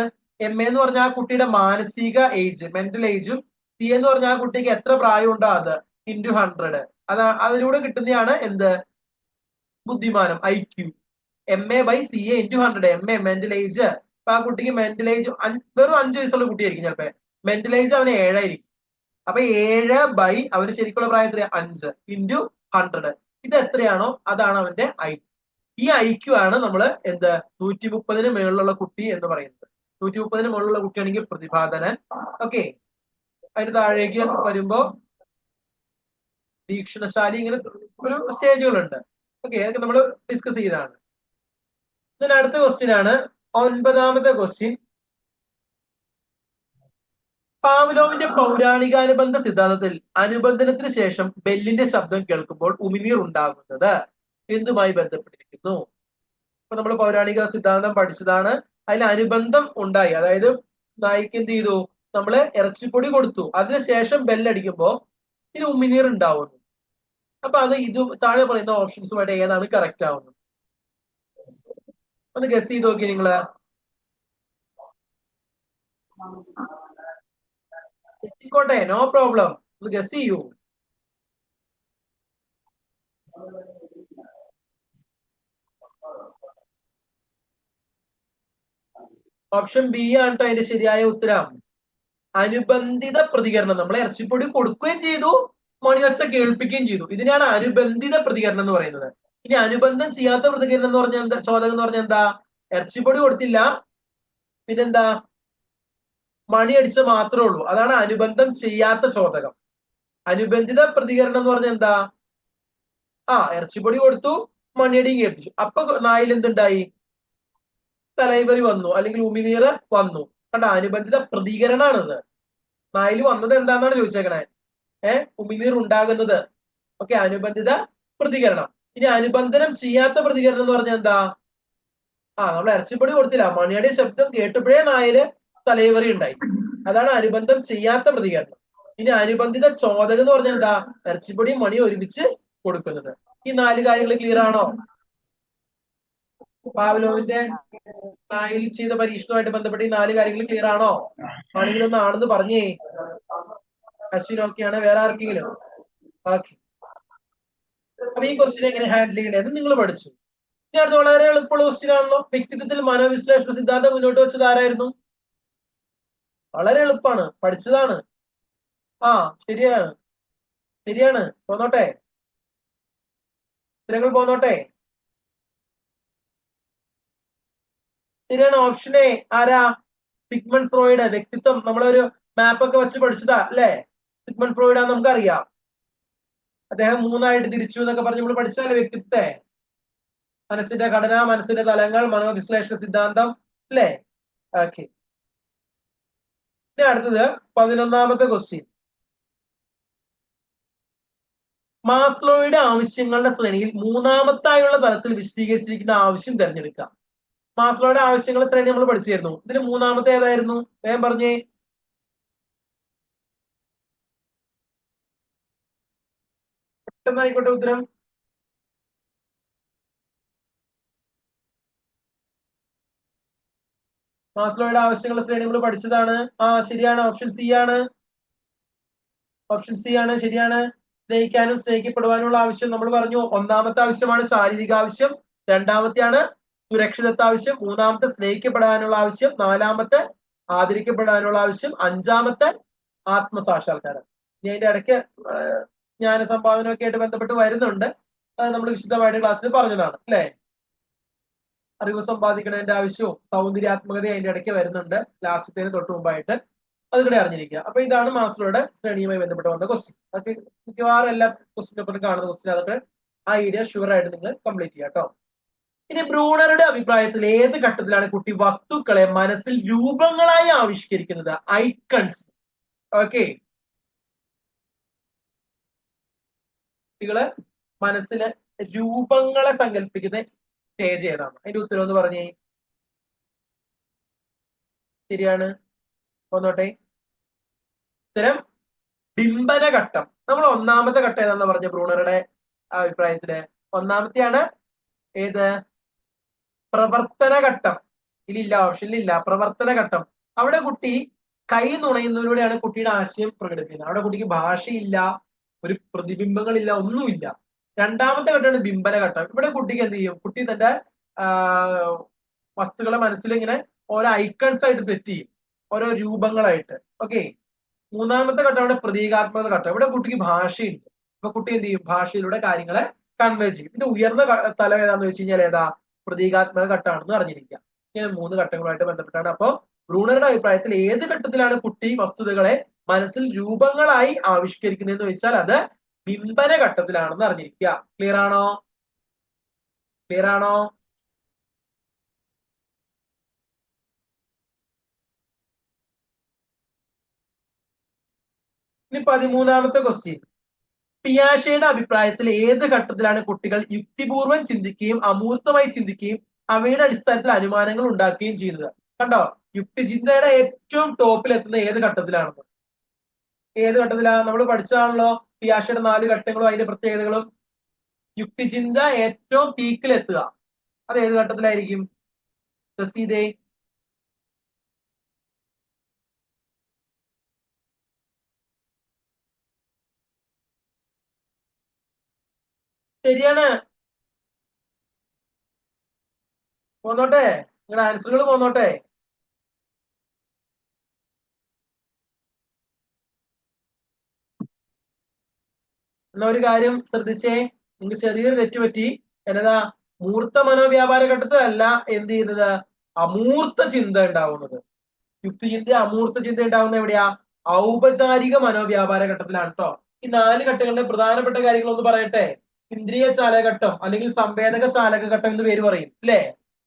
MA എന്ന് പറഞ്ഞാൽ ആ കുട്ടിയുടെ മാനസിക ഏജ്, മെന്റൽ ഏജും, CA എന്ന് പറഞ്ഞാൽ ആ കുട്ടിക്ക് എത്ര പ്രായം ഉണ്ടോ അത് × 100. അതിലൂടെ കിട്ടുന്നതാണ് എന്ത് ബുദ്ധിമാനം, IQ. MA/CA × 100. MA mental age. അപ്പൊ ആ കുട്ടിക്ക് മെന്റൽ ഏജ് വെറും 5 വയസ്സുള്ള കുട്ടിയായിരിക്കും ചിലപ്പോ. മെന്റൽ ഏജ് അവന് 7 ആയിരിക്കും. അപ്പൊ 7 അവന് ശരിക്കുള്ള പ്രായം എത്രയാ? 5 × 100. ഇത് എത്രയാണോ അതാണ് അവന്റെ IQ. ഈ IQ ആണ് നമ്മൾ എന്ത് 130 മേളിലുള്ള കുട്ടി എന്ന് പറയുന്നത്. 130 മുകളിലുള്ള കുട്ടിയാണെങ്കിൽ പ്രതിഭാധനൻ. ഓക്കെ, അതിന് താഴേക്ക് വരുമ്പോ വീക്ഷണശാലി, ഇങ്ങനെ ഒരു സ്റ്റേജുകളുണ്ട്. ഓക്കെ, അതൊക്കെ നമ്മൾ ഡിസ്കസ് ചെയ്തതാണ്. ഇതിന് അടുത്ത ക്വസ്റ്റ്യൻ ആണ് 9ാമത്തെ ക്വസ്റ്റ്യൻ. പാവ്ലോവിന്റെ പൗരാണികാനുബന്ധ സിദ്ധാന്തത്തിൽ അനുബന്ധനത്തിന് ശേഷം ബെല്ലിന്റെ ശബ്ദം കേൾക്കുമ്പോൾ ഉമിനീർ ഉണ്ടാകുന്നത് എന്തുമായി ബന്ധപ്പെട്ടിരിക്കുന്നു? ഇപ്പൊ നമ്മൾ പൗരാണിക സിദ്ധാന്തം പഠിച്ചതാണ്. അതിൽ അനുബന്ധം ഉണ്ടായി, അതായത് നായിക്ക് എന്ത് ചെയ്തു, നമ്മള് ഇറച്ചിപ്പൊടി കൊടുത്തു, അതിനുശേഷം ബെല്ലടിക്കുമ്പോ ഇതിന് ഉമിനീർ ഉണ്ടാവുന്നു. അപ്പൊ അത് ഇത് താഴെ പറയുന്ന ഓപ്ഷൻസുമായിട്ട് ഏതാണ് കറക്റ്റ് ആവുന്നത്? ഒന്ന് ഗസ് ചെയ്ത് നോക്കി നിങ്ങള്. എത്തിക്കോട്ടെ, നോ പ്രോബ്ലം, ഒന്ന് ഗസ് ചെയ്യൂ. ഓപ്ഷൻ ബി ആണ് കേട്ടോ അതിന്റെ ശരിയായ ഉത്തരം. അനുബന്ധിത പ്രതികരണം. നമ്മൾ ഇറച്ചിപ്പൊടി കൊടുക്കുകയും ചെയ്തു, മണിയൊച്ച കേൾപ്പിക്കുകയും ചെയ്തു. ഇതിനാണ് അനുബന്ധിത പ്രതികരണം എന്ന് പറയുന്നത്. ഇനി അനുബന്ധം ചെയ്യാത്ത പ്രതികരണം എന്ന് പറഞ്ഞാൽ എന്താ? ചോദകം എന്ന് പറഞ്ഞാൽ എന്താ? ഇറച്ചിപ്പൊടി കൊടുത്തില്ല, പിന്നെന്താ, മണി അടിച്ച മാത്രമേ ഉള്ളൂ. അതാണ് അനുബന്ധം ചെയ്യാത്ത ചോദകം. അനുബന്ധിത പ്രതികരണം എന്ന് പറഞ്ഞാൽ എന്താ? ഇറച്ചിപ്പൊടി കൊടുത്തു, മണിയടിയും കേൾപ്പിച്ചു. അപ്പൊ നായിൽ എന്തുണ്ടായി? തലൈവരി വന്നു, അല്ലെങ്കിൽ ഉമിനീർ വന്നു. കണ്ട, അനുബന്ധിത പ്രതികരണമാണിത്. നായിൽ വന്നത് എന്താണെന്നാണ് ചോദിച്ചേക്കണേ. ഉമിനീർ ഉണ്ടാകുന്നത്. ഓക്കെ, അനുബന്ധിത പ്രതികരണം. ഇനി അനുബന്ധനം ചെയ്യാത്ത പ്രതികരണം എന്ന് പറഞ്ഞാൽ എന്താ? നമ്മൾ ഇറച്ചിപ്പൊടി കൊടുത്തില്ല, മണിയുടെ ശബ്ദം കേട്ടപ്പോഴേ നായില് തലൈവറി ഉണ്ടായി. അതാണ് അനുബന്ധം ചെയ്യാത്ത പ്രതികരണം. ഇനി അനുബന്ധിത ചോദകം എന്ന് പറഞ്ഞാൽ എന്താ? ഇറച്ചിപ്പൊടിയും മണിയും ഒരുമിച്ച് കൊടുക്കുന്നത്. ഈ 4 കാര്യങ്ങൾ ക്ലിയർ ആണോ? പാവ്ലോവിന്റെ നായിൽ ചെയ്ത പരീക്ഷണവുമായിട്ട് ബന്ധപ്പെട്ട് ഈ 4 കാര്യങ്ങൾ ക്ലിയർ ആണോ? ആണെങ്കിൽ ഒന്ന് ആണെന്ന് പറഞ്ഞേ. അശ്വിൻ ഓക്കെയാണ്, വേറെ ആർക്കെങ്കിലും? ഓക്കെ. അപ്പൊ ഈ ക്വസ്റ്റ്യൻ എങ്ങനെ ഹാൻഡിൽ ചെയ്യണേന്ന് നിങ്ങൾ പഠിച്ചു. ഇനി അടുത്ത വളരെ എളുപ്പമുള്ള ക്വസ്റ്റ്യൻ ആണല്ലോ. വ്യക്തിത്വത്തിൽ മനോവിശ്ലേഷണ സിദ്ധാന്തം മുന്നോട്ട് വെച്ചത് ആരായിരുന്നു? വളരെ എളുപ്പമാണ്, പഠിച്ചതാണ്. ശരിയാണ്, ശരിയാണ്. പോന്നോട്ടെ, ഉത്തരങ്ങൾ പോന്നോട്ടെ. ശരിയാണ്, ഓപ്ഷൻ എ. ആരാ? Sigmund Freud. വ്യക്തിത്വം നമ്മളൊരു മാപ്പൊക്കെ വെച്ച് പഠിച്ചതാ അല്ലേ? സിഗ്മണ്ട് ഫ്രോയിഡ് ആണെന്ന് നമുക്കറിയാം. അദ്ദേഹം 3ആയിട്ട് തിരിച്ചു എന്നൊക്കെ പറഞ്ഞ് നമ്മൾ പഠിച്ചതല്ലേ വ്യക്തിത്വത്തെ? മനസ്സിന്റെ ഘടന, മനസ്സിന്റെ തലങ്ങൾ, മനോവിശ്ലേഷണ സിദ്ധാന്തം അല്ലേ? ഓക്കെ. ഇനി അടുത്തത് 11ാമത്തെ ക്വസ്റ്റ്യൻ. മാസ്ലോയുടെ ആവശ്യങ്ങളുടെ ശ്രേണിയിൽ 3ാമത്തായുള്ള തലത്തിൽ വിശദീകരിച്ചിരിക്കുന്ന ആവശ്യം തിരഞ്ഞെടുക്കുക. മാസ്ലോയുടെ ആവശ്യങ്ങളുടെ ശ്രേണി നമ്മൾ പഠിച്ചിരുന്നു. ഇതിൽ 3ാമത്തെ ഏതായിരുന്നു? വേഗം പറഞ്ഞേ. പെട്ടെന്നായിക്കോട്ടെ ഉത്തരം. മാസ്ലോയുടെ ആവശ്യങ്ങളുടെ ശ്രേണി നമ്മൾ പഠിച്ചതാണ്. ശരിയാണ്, ഓപ്ഷൻ സി ആണ്. ഓപ്ഷൻ സി ആണ്, ശരിയാണ്. സ്നേഹിക്കാനും സ്നേഹിക്കപ്പെടുവാനുള്ള ആവശ്യം നമ്മൾ പറഞ്ഞു. 1ാമത്തെ ആവശ്യമാണ് ശാരീരിക ആവശ്യം, 2ാമത്തെയാണ് സുരക്ഷിതത്വ ആവശ്യം, 3ാമത്തെ സ്നേഹിക്കപ്പെടാനുള്ള ആവശ്യം, 4ാമത്തെ ആദരിക്കപ്പെടാനുള്ള ആവശ്യം, 5ാമത്തെ ആത്മസാക്ഷാത്കാരം. ഇനി അതിന്റെ ഇടയ്ക്ക് ജ്ഞാന സമ്പാദനമൊക്കെ ആയിട്ട് ബന്ധപ്പെട്ട് വരുന്നുണ്ട്. അത് നമ്മൾ വിശദമായിട്ട് ക്ലാസ്സിൽ പറഞ്ഞതാണ് അല്ലെ? അറിവ് സമ്പാദിക്കുന്നതിന്റെ ആവശ്യവും സൗന്ദര്യാത്മകത അതിന്റെ ഇടയ്ക്ക് വരുന്നുണ്ട്, ലാസ്റ്റത്തേന് തൊട്ട് മുമ്പായിട്ട്. അതുകൂടെ അറിഞ്ഞിരിക്കുക. അപ്പൊ ഇതാണ് മാസ്ലോയുടെ ശ്രേണിയുമായി ബന്ധപ്പെട്ട് വന്ന ക്വസ്റ്റ്യൻ. അതൊക്കെ മിക്കവാറും എല്ലാ ക്വസ്റ്റ്യൻ പേപ്പറിലും കാണുന്ന ക്വസ്റ്റ്യൻ. അതൊക്കെ ആ ഐഡിയ ഷുവർ ആയിട്ട് നിങ്ങൾ കംപ്ലീറ്റ് ചെയ്യാം കേട്ടോ. ഇനി ബ്രൂണറുടെ അഭിപ്രായത്തിൽ ഏത് ഘട്ടത്തിലാണ് കുട്ടി വസ്തുക്കളെ മനസ്സിൽ രൂപങ്ങളായി ആവിഷ്കരിക്കുന്നത്? ഐക്കൺസ്. ഓക്കെ, കുട്ടികള് മനസ്സിന് രൂപങ്ങളെ സങ്കല്പിക്കുന്ന സ്റ്റേജ് ഏതാണ്? അതിന്റെ ഉത്തരം എന്ന് പറഞ്ഞേ. ശരിയാണ്, പോന്നോട്ടെ. ഉത്തരം ബിംബന ഘട്ടം. നമ്മൾ 1ാമത്തെ ഘട്ടം ഏതാണെന്ന് പറഞ്ഞ ബ്രൂണറുടെ അഭിപ്രായത്തില്? 1ാമത്തെയാണ് ഏത്? പ്രവർത്തന ഘട്ടം. ഇതിലില്ല, ഓപ്ഷനിലില്ല. പ്രവർത്തന ഘട്ടം. അവിടെ കുട്ടി കൈ നുണയുന്നതിലൂടെയാണ് കുട്ടിയുടെ ആശയം പ്രകടിപ്പിക്കുന്നത്. അവിടെ കുട്ടിക്ക് ഭാഷയില്ല, ഒരു പ്രതിബിംബങ്ങളില്ല, ഒന്നുമില്ല. രണ്ടാമത്തെ ഘട്ടമാണ് ബിംബന ഘട്ടം. ഇവിടെ കുട്ടിക്ക് എന്ത് ചെയ്യും? കുട്ടി തന്റെ വസ്തുക്കളെ മനസ്സിൽ ഇങ്ങനെ ഓരോ ഐക്കൺസ് ആയിട്ട് സെറ്റ് ചെയ്യും, ഓരോ രൂപങ്ങളായിട്ട്. ഓക്കെ. മൂന്നാമത്തെ ഘട്ടമാണ് പ്രതീകാത്മക ഘട്ടം. ഇവിടെ കുട്ടിക്ക് ഭാഷയുണ്ട്. അപ്പൊ കുട്ടി എന്ത് ചെയ്യും? ഭാഷയിലൂടെ കാര്യങ്ങളെ കൺവേ ചെയ്യും. ഇത് ഉയർന്ന തലം ഏതാന്ന് വെച്ച് കഴിഞ്ഞാൽ ഏതാ? പ്രതീകാത്മക ഘട്ടമാണെന്ന് അറിഞ്ഞിരിക്കുക. ഇങ്ങനെ 3 ഘട്ടങ്ങളുമായിട്ട് ബന്ധപ്പെട്ടാണ്. അപ്പൊ ബ്രൂണറുടെ അഭിപ്രായത്തിൽ ഏത് ഘട്ടത്തിലാണ് കുട്ടി വസ്തുതകളെ മനസ്സിൽ രൂപങ്ങളായി ആവിഷ്കരിക്കുന്നതെന്ന് വെച്ചാൽ അത് ബിംബന ഘട്ടത്തിലാണെന്ന് അറിഞ്ഞിരിക്കുക. ക്ലിയർ ആണോ? ക്ലിയർ ആണോ? ഇനി 13ാമത്തെ ക്വസ്റ്റ്യൻ. പിയാഷയുടെ അഭിപ്രായത്തിൽ ഏത് ഘട്ടത്തിലാണ് കുട്ടികൾ യുക്തിപൂർവ്വം ചിന്തിക്കുകയും അമൂർത്തമായി ചിന്തിക്കുകയും അവയുടെ അടിസ്ഥാനത്തിൽ അനുമാനങ്ങൾ ഉണ്ടാക്കുകയും ചെയ്യുന്നത്? കണ്ടോ, യുക്തിചിന്തയുടെ ഏറ്റവും ടോപ്പിൽ എത്തുന്ന ഏത് ഘട്ടത്തിലാണെന്ന്? ഏത് ഘട്ടത്തിലാ? നമ്മൾ പഠിച്ചതാണല്ലോ പിയാഷയുടെ 4 ഘട്ടങ്ങളും അതിന്റെ പ്രത്യേകതകളും. യുക്തിചിന്ത ഏറ്റവും പീക്കിൽ എത്തുക അത് ഏത് ഘട്ടത്തിലായിരിക്കും? ടെസ്റ്റ് ചെയ്തേ. ശരിയാണ്. പോന്നോട്ടെ, നിങ്ങളുടെ ആൻസറുകൾ പോന്നോട്ടെ. എന്നാ ഒരു കാര്യം ശ്രദ്ധിച്ചേ, നിങ്ങൾക്ക് ചെറിയൊരു തെറ്റ് പറ്റി. എന്നതാ? മൂർത്ത മനോവ്യാപാര ഘട്ടത്തിലല്ല എന്ത് ചെയ്യുന്നത്? അമൂർത്ത ചിന്ത ഉണ്ടാവുന്നത്. യുക്തിചിന്ത അമൂർത്ത ചിന്ത ഉണ്ടാവുന്നത് എവിടെയാ? ഔപചാരിക മനോവ്യാപാര ഘട്ടത്തിലാണ് കേട്ടോ. ഈ 4 ഘട്ടങ്ങളിലെ പ്രധാനപ്പെട്ട കാര്യങ്ങൾ ഒന്ന് പറയട്ടെ. ഇന്ദ്രിയ ചാലകഘട്ടം അല്ലെങ്കിൽ സംവേദക ചാലകഘട്ടം എന്ന് പേര് പറയും അല്ലേ?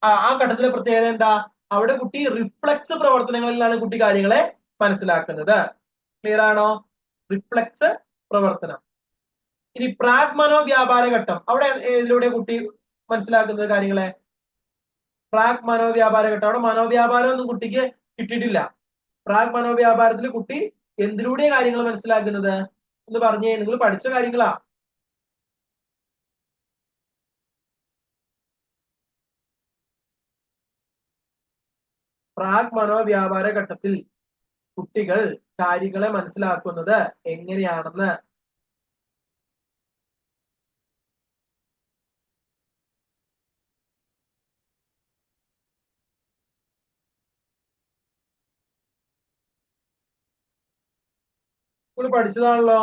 ആ ഘട്ടത്തിലെ പ്രത്യേകത എന്താ? അവിടെ കുട്ടി റിഫ്ലക്സ് പ്രവർത്തനങ്ങളിൽ നിന്നാണ് കുട്ടി കാര്യങ്ങളെ മനസ്സിലാക്കുന്നത്. ക്ലിയർ ആണോ? റിഫ്ലക്സ് പ്രവർത്തനം. ഇനി പ്രാഗ് മനോവ്യാപാര ഘട്ടം, അവിടെ ഇതിലൂടെ കുട്ടി മനസ്സിലാക്കുന്നത് കാര്യങ്ങളെ? പ്രാഗ് മനോവ്യാപാര ഘട്ടം, അവിടെ മനോവ്യാപാരം ഒന്നും കുട്ടിക്ക് കിട്ടിയിട്ടില്ല. പ്രാഗ് മനോവ്യാപാരത്തിൽ കുട്ടി എന്തിലൂടെ കാര്യങ്ങൾ മനസ്സിലാക്കുന്നത് എന്ന് പറഞ്ഞേ? നിങ്ങൾ പഠിച്ച കാര്യങ്ങളാ. പ്രാഗ് മനോവ്യാപാര ഘട്ടത്തിൽ കുട്ടികൾ കാര്യങ്ങളെ മനസ്സിലാക്കുന്നത് എങ്ങനെയാണെന്ന്? നിങ്ങൾ പഠിച്ചതാണല്ലോ.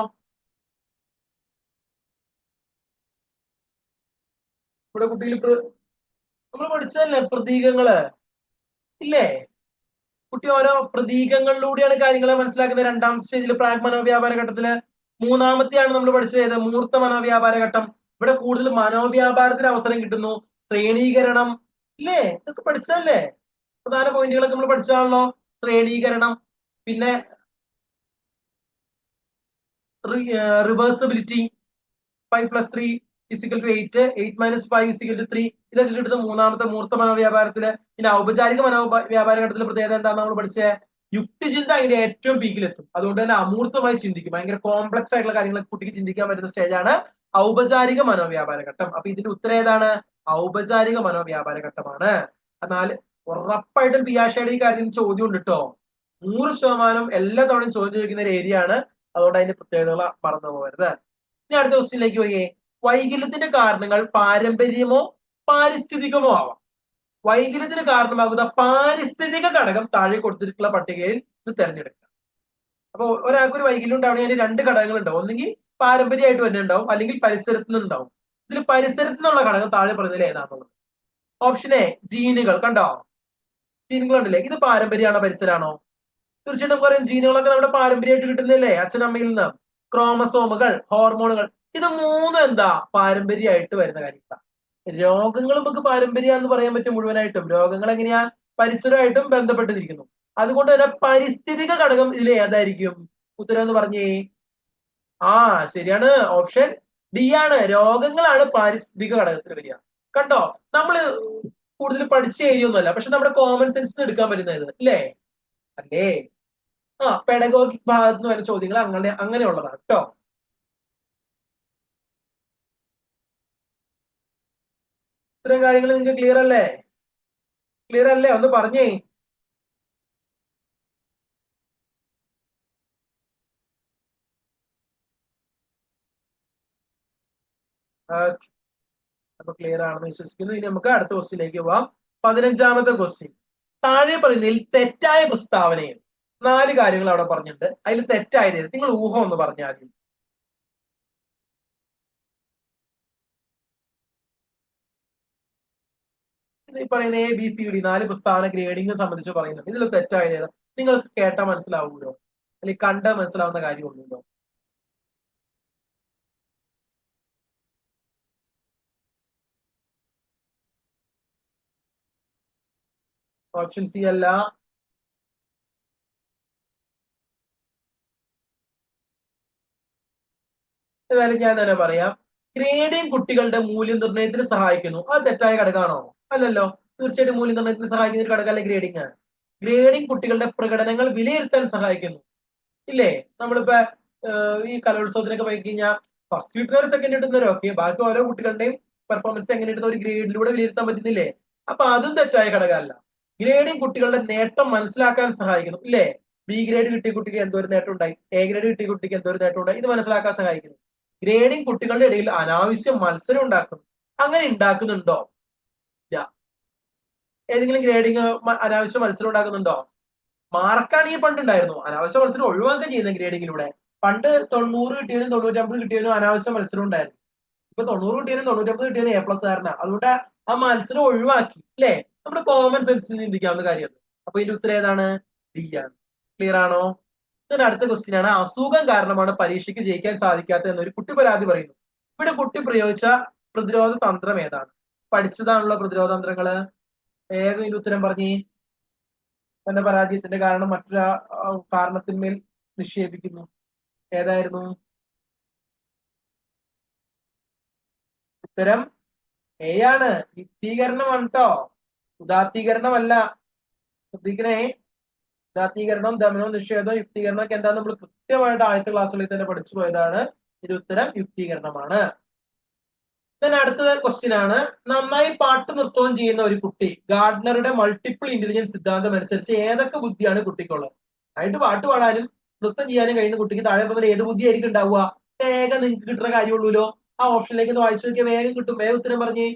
ഇവിടെ കുട്ടിയിൽ നമ്മൾ പഠിച്ചതല്ലേ പ്രതീകങ്ങള് ഇല്ലേ? കുട്ടി ഓരോ പ്രതീകങ്ങളിലൂടെയാണ് കാര്യങ്ങളെ മനസ്സിലാക്കുന്നത് രണ്ടാമത്തെ സ്റ്റേജിൽ പ്രാഗ് മനോവ്യാപാര ഘട്ടത്തില്. മൂന്നാമത്തെയാണ് നമ്മൾ പഠിച്ചത് ഏത്? മൂർത്ത മനോവ്യാപാര ഘട്ടം. ഇവിടെ കൂടുതൽ മനോവ്യാപാരത്തിന് അവസരം കിട്ടുന്നു. ശ്രേണീകരണം ഇല്ലേ? ഇതൊക്കെ പഠിച്ചതല്ലേ? പ്രധാന പോയിന്റുകളൊക്കെ നമ്മൾ പഠിച്ചതാണല്ലോ. ശ്രേണീകരണം, പിന്നെ റിവേഴ്സിബിലിറ്റി, 5+3 = 8, 8 - 5 = 3. ഇതൊക്കെ കിട്ടുന്ന മൂന്നാമത്തെ മൂർത്ത മനോവ്യാപാരത്തില്. പിന്നെ ഔപചാരിക മനോവ്യാപാര ഘട്ടത്തിലെ പ്രത്യേകത എന്താണെന്ന് നമ്മൾ പഠിച്ചേ? യുക്തിചിന്ത അതിന്റെ ഏറ്റവും പീക്കിലെത്തും. അതുകൊണ്ട് തന്നെ അമൂർത്തമായി ചിന്തിക്കും. ഭയങ്കര കോംപ്ലക്സ് ആയിട്ടുള്ള കാര്യങ്ങൾ കുട്ടിക്ക് ചിന്തിക്കാൻ പറ്റുന്ന സ്റ്റേജാണ് ഔപചാരിക മനോവ്യാപാര ഘട്ടം. അപ്പൊ ഇതിന്റെ ഉത്തരം ഏതാണ്? ഔപചാരിക മനോവ്യാപാര ഘട്ടമാണ്. എന്നാൽ ഉറപ്പായിട്ടും പിയാഷയുടെ ഈ കാര്യത്തിൽ ചോദ്യം ഉണ്ട് കേട്ടോ. 100% എല്ലാ തവണയും ചോദ്യം ചോദിക്കുന്ന ഒരു ഏരിയ ആണ്. അതുകൊണ്ട് അതിന്റെ പ്രത്യേകതകൾ മറന്നു പോകരുത്. ഇനി അടുത്ത ക്വസ്റ്റ്യനിലേക്ക് പോയേ. വൈകല്യത്തിന്റെ കാരണങ്ങൾ പാരമ്പര്യമോ പാരിസ്ഥിതികമോ ആവാം. വൈകല്യത്തിന് കാരണമാകുന്ന പാരിസ്ഥിതിക ഘടകം താഴെ കൊടുത്തിട്ടുള്ള പട്ടികയിൽ ഇത് തിരഞ്ഞെടുക്കുക. അപ്പൊ ഒരാൾക്ക് ഒരു വൈകല്യം ഉണ്ടാവണമെങ്കിൽ അതിന് 2 ഘടകങ്ങൾ ഉണ്ടാവും. ഒന്നെങ്കിൽ പാരമ്പര്യമായിട്ട് തന്നെ ഉണ്ടാവും, അല്ലെങ്കിൽ പരിസരത്ത് നിന്ന് ഉണ്ടാവും. ഇതിൽ പരിസരത്ത് നിന്നുള്ള ഘടകം താഴെ പറഞ്ഞതിൽ ഏതാണെന്നുള്ളത്? ഓപ്ഷൻ എ ജീനുകൾ. കണ്ടോ, ജീനുകൾ ഉണ്ടല്ലേ? ഇത് പാരമ്പര്യമാണോ പരിസരമാണോ? തീർച്ചയായിട്ടും പറയും ജീനുകളൊക്കെ നമ്മുടെ പാരമ്പര്യമായിട്ട് കിട്ടുന്നില്ലേ അച്ഛനമ്മയിൽ നിന്ന്. ക്രോമസോമുകൾ, ഹോർമോണുകൾ, ഇത് 3 എന്താ പാരമ്പര്യമായിട്ട് വരുന്ന കാര്യങ്ങളാണ്. രോഗങ്ങൾ നമുക്ക് പാരമ്പര്യം എന്ന് പറയാൻ പറ്റും മുഴുവനായിട്ടും. രോഗങ്ങൾ എങ്ങനെയാ? പരിസരമായിട്ടും ബന്ധപ്പെട്ടിരിക്കുന്നു. അതുകൊണ്ട് തന്നെ പരിസ്ഥിതിക ഘടകം ഇതിൽ ഏതായിരിക്കും? ഉത്തരം എന്ന് പറഞ്ഞേ. ശരിയാണ്, ഓപ്ഷൻ ഡി ആണ്. രോഗങ്ങളാണ് പാരിസ്ഥിതിക ഘടകത്തിൽ വരിക. കണ്ടോ, നമ്മൾ കൂടുതൽ പഠിച്ച ഏരിയ ഒന്നുമല്ല, പക്ഷെ നമ്മുടെ കോമൺ സെൻസ് എടുക്കാൻ പറ്റുന്നത് അല്ലേ? അല്ലേ? പെഡഗോഗിക് ഭാഗത്ത് നിന്ന് വരുന്ന ചോദ്യങ്ങൾ അങ്ങനെയുള്ളതാണ് കേട്ടോ. ഇത്രയും കാര്യങ്ങൾ നിങ്ങൾക്ക് ക്ലിയർ അല്ലേ? ക്ലിയർ അല്ലേ? ഒന്ന് പറഞ്ഞേ. അപ്പൊ ക്ലിയർ ആണെന്ന് വിശ്വസിക്കുന്നു. ഇനി നമുക്ക് അടുത്ത ക്വസ്റ്റ്യനിലേക്ക് പോവാം. 15ാമത്തെ ക്വസ്റ്റ്യൻ. താഴെ പറയുന്നതിൽ തെറ്റായ പ്രസ്താവനയിൽ 4 കാര്യങ്ങൾ അവിടെ പറഞ്ഞിട്ടുണ്ട്. അതിൽ തെറ്റായത് നിങ്ങൾ ഊഹം ഒന്ന് പറഞ്ഞാൽ. ഈ പറയുന്ന ABCD 4 പ്രസ്താവന ഗ്രേഡിംഗ് സംബന്ധിച്ച് പറയുന്നുണ്ട്. ഇതിൽ തെറ്റായത് നിങ്ങൾക്ക് കേട്ടാൽ മനസ്സിലാവൂലോ, അല്ലെങ്കിൽ കണ്ടാൽ മനസ്സിലാവുന്ന കാര്യമൊന്നുമില്ലോ? ഓപ്ഷൻ സി അല്ല. ഏതായാലും ഞാൻ തന്നെ പറയാം. ഗ്രേഡിംഗ് കുട്ടികളുടെ മൂല്യനിർണ്ണയത്തിന് സഹായിക്കുന്നു. അത് തെറ്റായ ഘടകമാണോ? അല്ലല്ലോ. തീർച്ചയായിട്ടും മൂല്യനിർണ്ണയത്തിന് സഹായിക്കുന്ന ഒരു ഘടകമല്ലേ ഗ്രേഡിംഗ്. ഗ്രേഡിംഗ് കുട്ടികളുടെ പ്രകടനങ്ങൾ വിലയിരുത്താൻ സഹായിക്കുന്നു. ഇല്ലേ? നമ്മളിപ്പോ ഈ കലോത്സവത്തിനൊക്കെ പോയി കഴിഞ്ഞാൽ ഫസ്റ്റ് കിട്ടുന്നവർ സെക്കൻഡ് കിട്ടുന്നവരോ ഓക്കെ, ബാക്കി ഓരോ കുട്ടികളുടെയും പെർഫോമൻസ് എങ്ങനെ കിട്ടുന്ന ഒരു ഗ്രേഡിലൂടെ വിലയിരുത്താൻ പറ്റുന്നില്ലേ? അപ്പൊ അതും തെറ്റായ ഘടകമല്ല. ഗ്രേഡിംഗ് കുട്ടികളുടെ നേട്ടം മനസ്സിലാക്കാൻ സഹായിക്കുന്നു. ഇല്ലേ? ബി ഗ്രേഡ് കിട്ടിയ കുട്ടിക്ക് എന്തോരു നേട്ടം ഉണ്ടായി, എ ഗ്രേഡ് കിട്ടിയ കുട്ടിക്ക് എന്തോരു നേട്ടം ഉണ്ടായി, ഇത് മനസ്സിലാക്കാൻ സഹായിക്കുന്നു. ഗ്രേഡിംഗ് കുട്ടികളുടെ ഇടയിൽ അനാവശ്യ മത്സരം ഉണ്ടാക്കുന്നു. അങ്ങനെ ഉണ്ടാക്കുന്നുണ്ടോ? ഇല്ല. ഏതെങ്കിലും ഗ്രേഡിംഗ് അനാവശ്യ മത്സരം ഉണ്ടാക്കുന്നുണ്ടോ? മാർക്കാണെങ്കിൽ പണ്ട് ഉണ്ടായിരുന്നു. അനാവശ്യ മത്സരം ഒഴിവാക്കുക ചെയ്യുന്ന ഗ്രേഡിങ്ങിലൂടെ. പണ്ട് 90 കിട്ടിയവനും 95 കിട്ടിയവനും അനാവശ്യ മത്സരം ഉണ്ടായിരുന്നു. ഇപ്പൊ 90 കിട്ടിയവനും 95 കിട്ടിയവനും A+ കാരനാ. അതുകൊണ്ട് ആ മത്സരം ഒഴിവാക്കി. അല്ലേ? നമ്മുടെ കോമൺ സെൻസിൽ ചിന്തിക്കാവുന്ന കാര്യം. അപ്പൊ ഇതിന്റെ ഉത്തരം ഏതാണ്? ഡി ആണ്. ക്ലിയർ ആണോ? ഇതിന്റെ അടുത്ത ക്വസ്റ്റ്യൻ ആണ്. അസുഖം കാരണമാണ് പരീക്ഷയ്ക്ക് ജയിക്കാൻ സാധിക്കാത്തത് എന്നൊരു കുട്ടി പരാതി പറയുന്നു. ഇവിടെ കുട്ടി പ്രയോഗിച്ച പ്രതിരോധ തന്ത്രം ഏതാണ്? പഠിച്ചതാണല്ലോ പ്രതിരോധ തന്ത്രങ്ങള്. വേഗം ഇതിന്റെ ഉത്തരം പറഞ്ഞേ. തന്റെ പരാജയത്തിന്റെ കാരണം മറ്റൊരു കാരണത്തിന്മേൽ നിക്ഷേപിക്കുന്നു. ഏതായിരുന്നു ഉത്തരം? എ ആണ്. യുക്തീകരണമാണ് കേട്ടോ, ഉദാത്തീകരണമല്ല. ശ്രദ്ധിക്കണേ. ഉദാത്തീകരണം, ദമനവും നിഷേധവും യുക്തീകരണം ഒക്കെ എന്താ നമ്മൾ കൃത്യമായിട്ട് ആദ്യത്തെ ക്ലാസ്സുകളിൽ തന്നെ പഠിച്ചു പോയതാണ്. ഇതിന്റെ ഉത്തരം യുക്തീകരണമാണ്. അടുത്തത് ക്വസ്റ്റ്യൻ ആണ്. നന്നായി പാട്ട് നൃത്തവും ചെയ്യുന്ന ഒരു കുട്ടി ഗാർഡനറുടെ മൾട്ടിപ്പിൾ ഇന്റലിജൻസ് സിദ്ധാന്തം അനുസരിച്ച് ഏതൊക്കെ ബുദ്ധിയാണ് കുട്ടിക്കുള്ളത്? ആയിട്ട് പാട്ട് പാടാനും നൃത്തം ചെയ്യാനും കഴിയുന്ന കുട്ടിക്ക് താഴെ പറഞ്ഞാൽ ഏത് ബുദ്ധിയായിരിക്കും ഉണ്ടാവുക? വേഗം നിങ്ങൾക്ക് കിട്ടുന്ന കാര്യമുള്ളൂല്ലോ. ആ ഓപ്ഷനിലേക്ക് ഒന്ന് വായിച്ചു നോക്കിയാൽ വേഗം കിട്ടും. വേഗം ഉത്തരം പറഞ്ഞേ.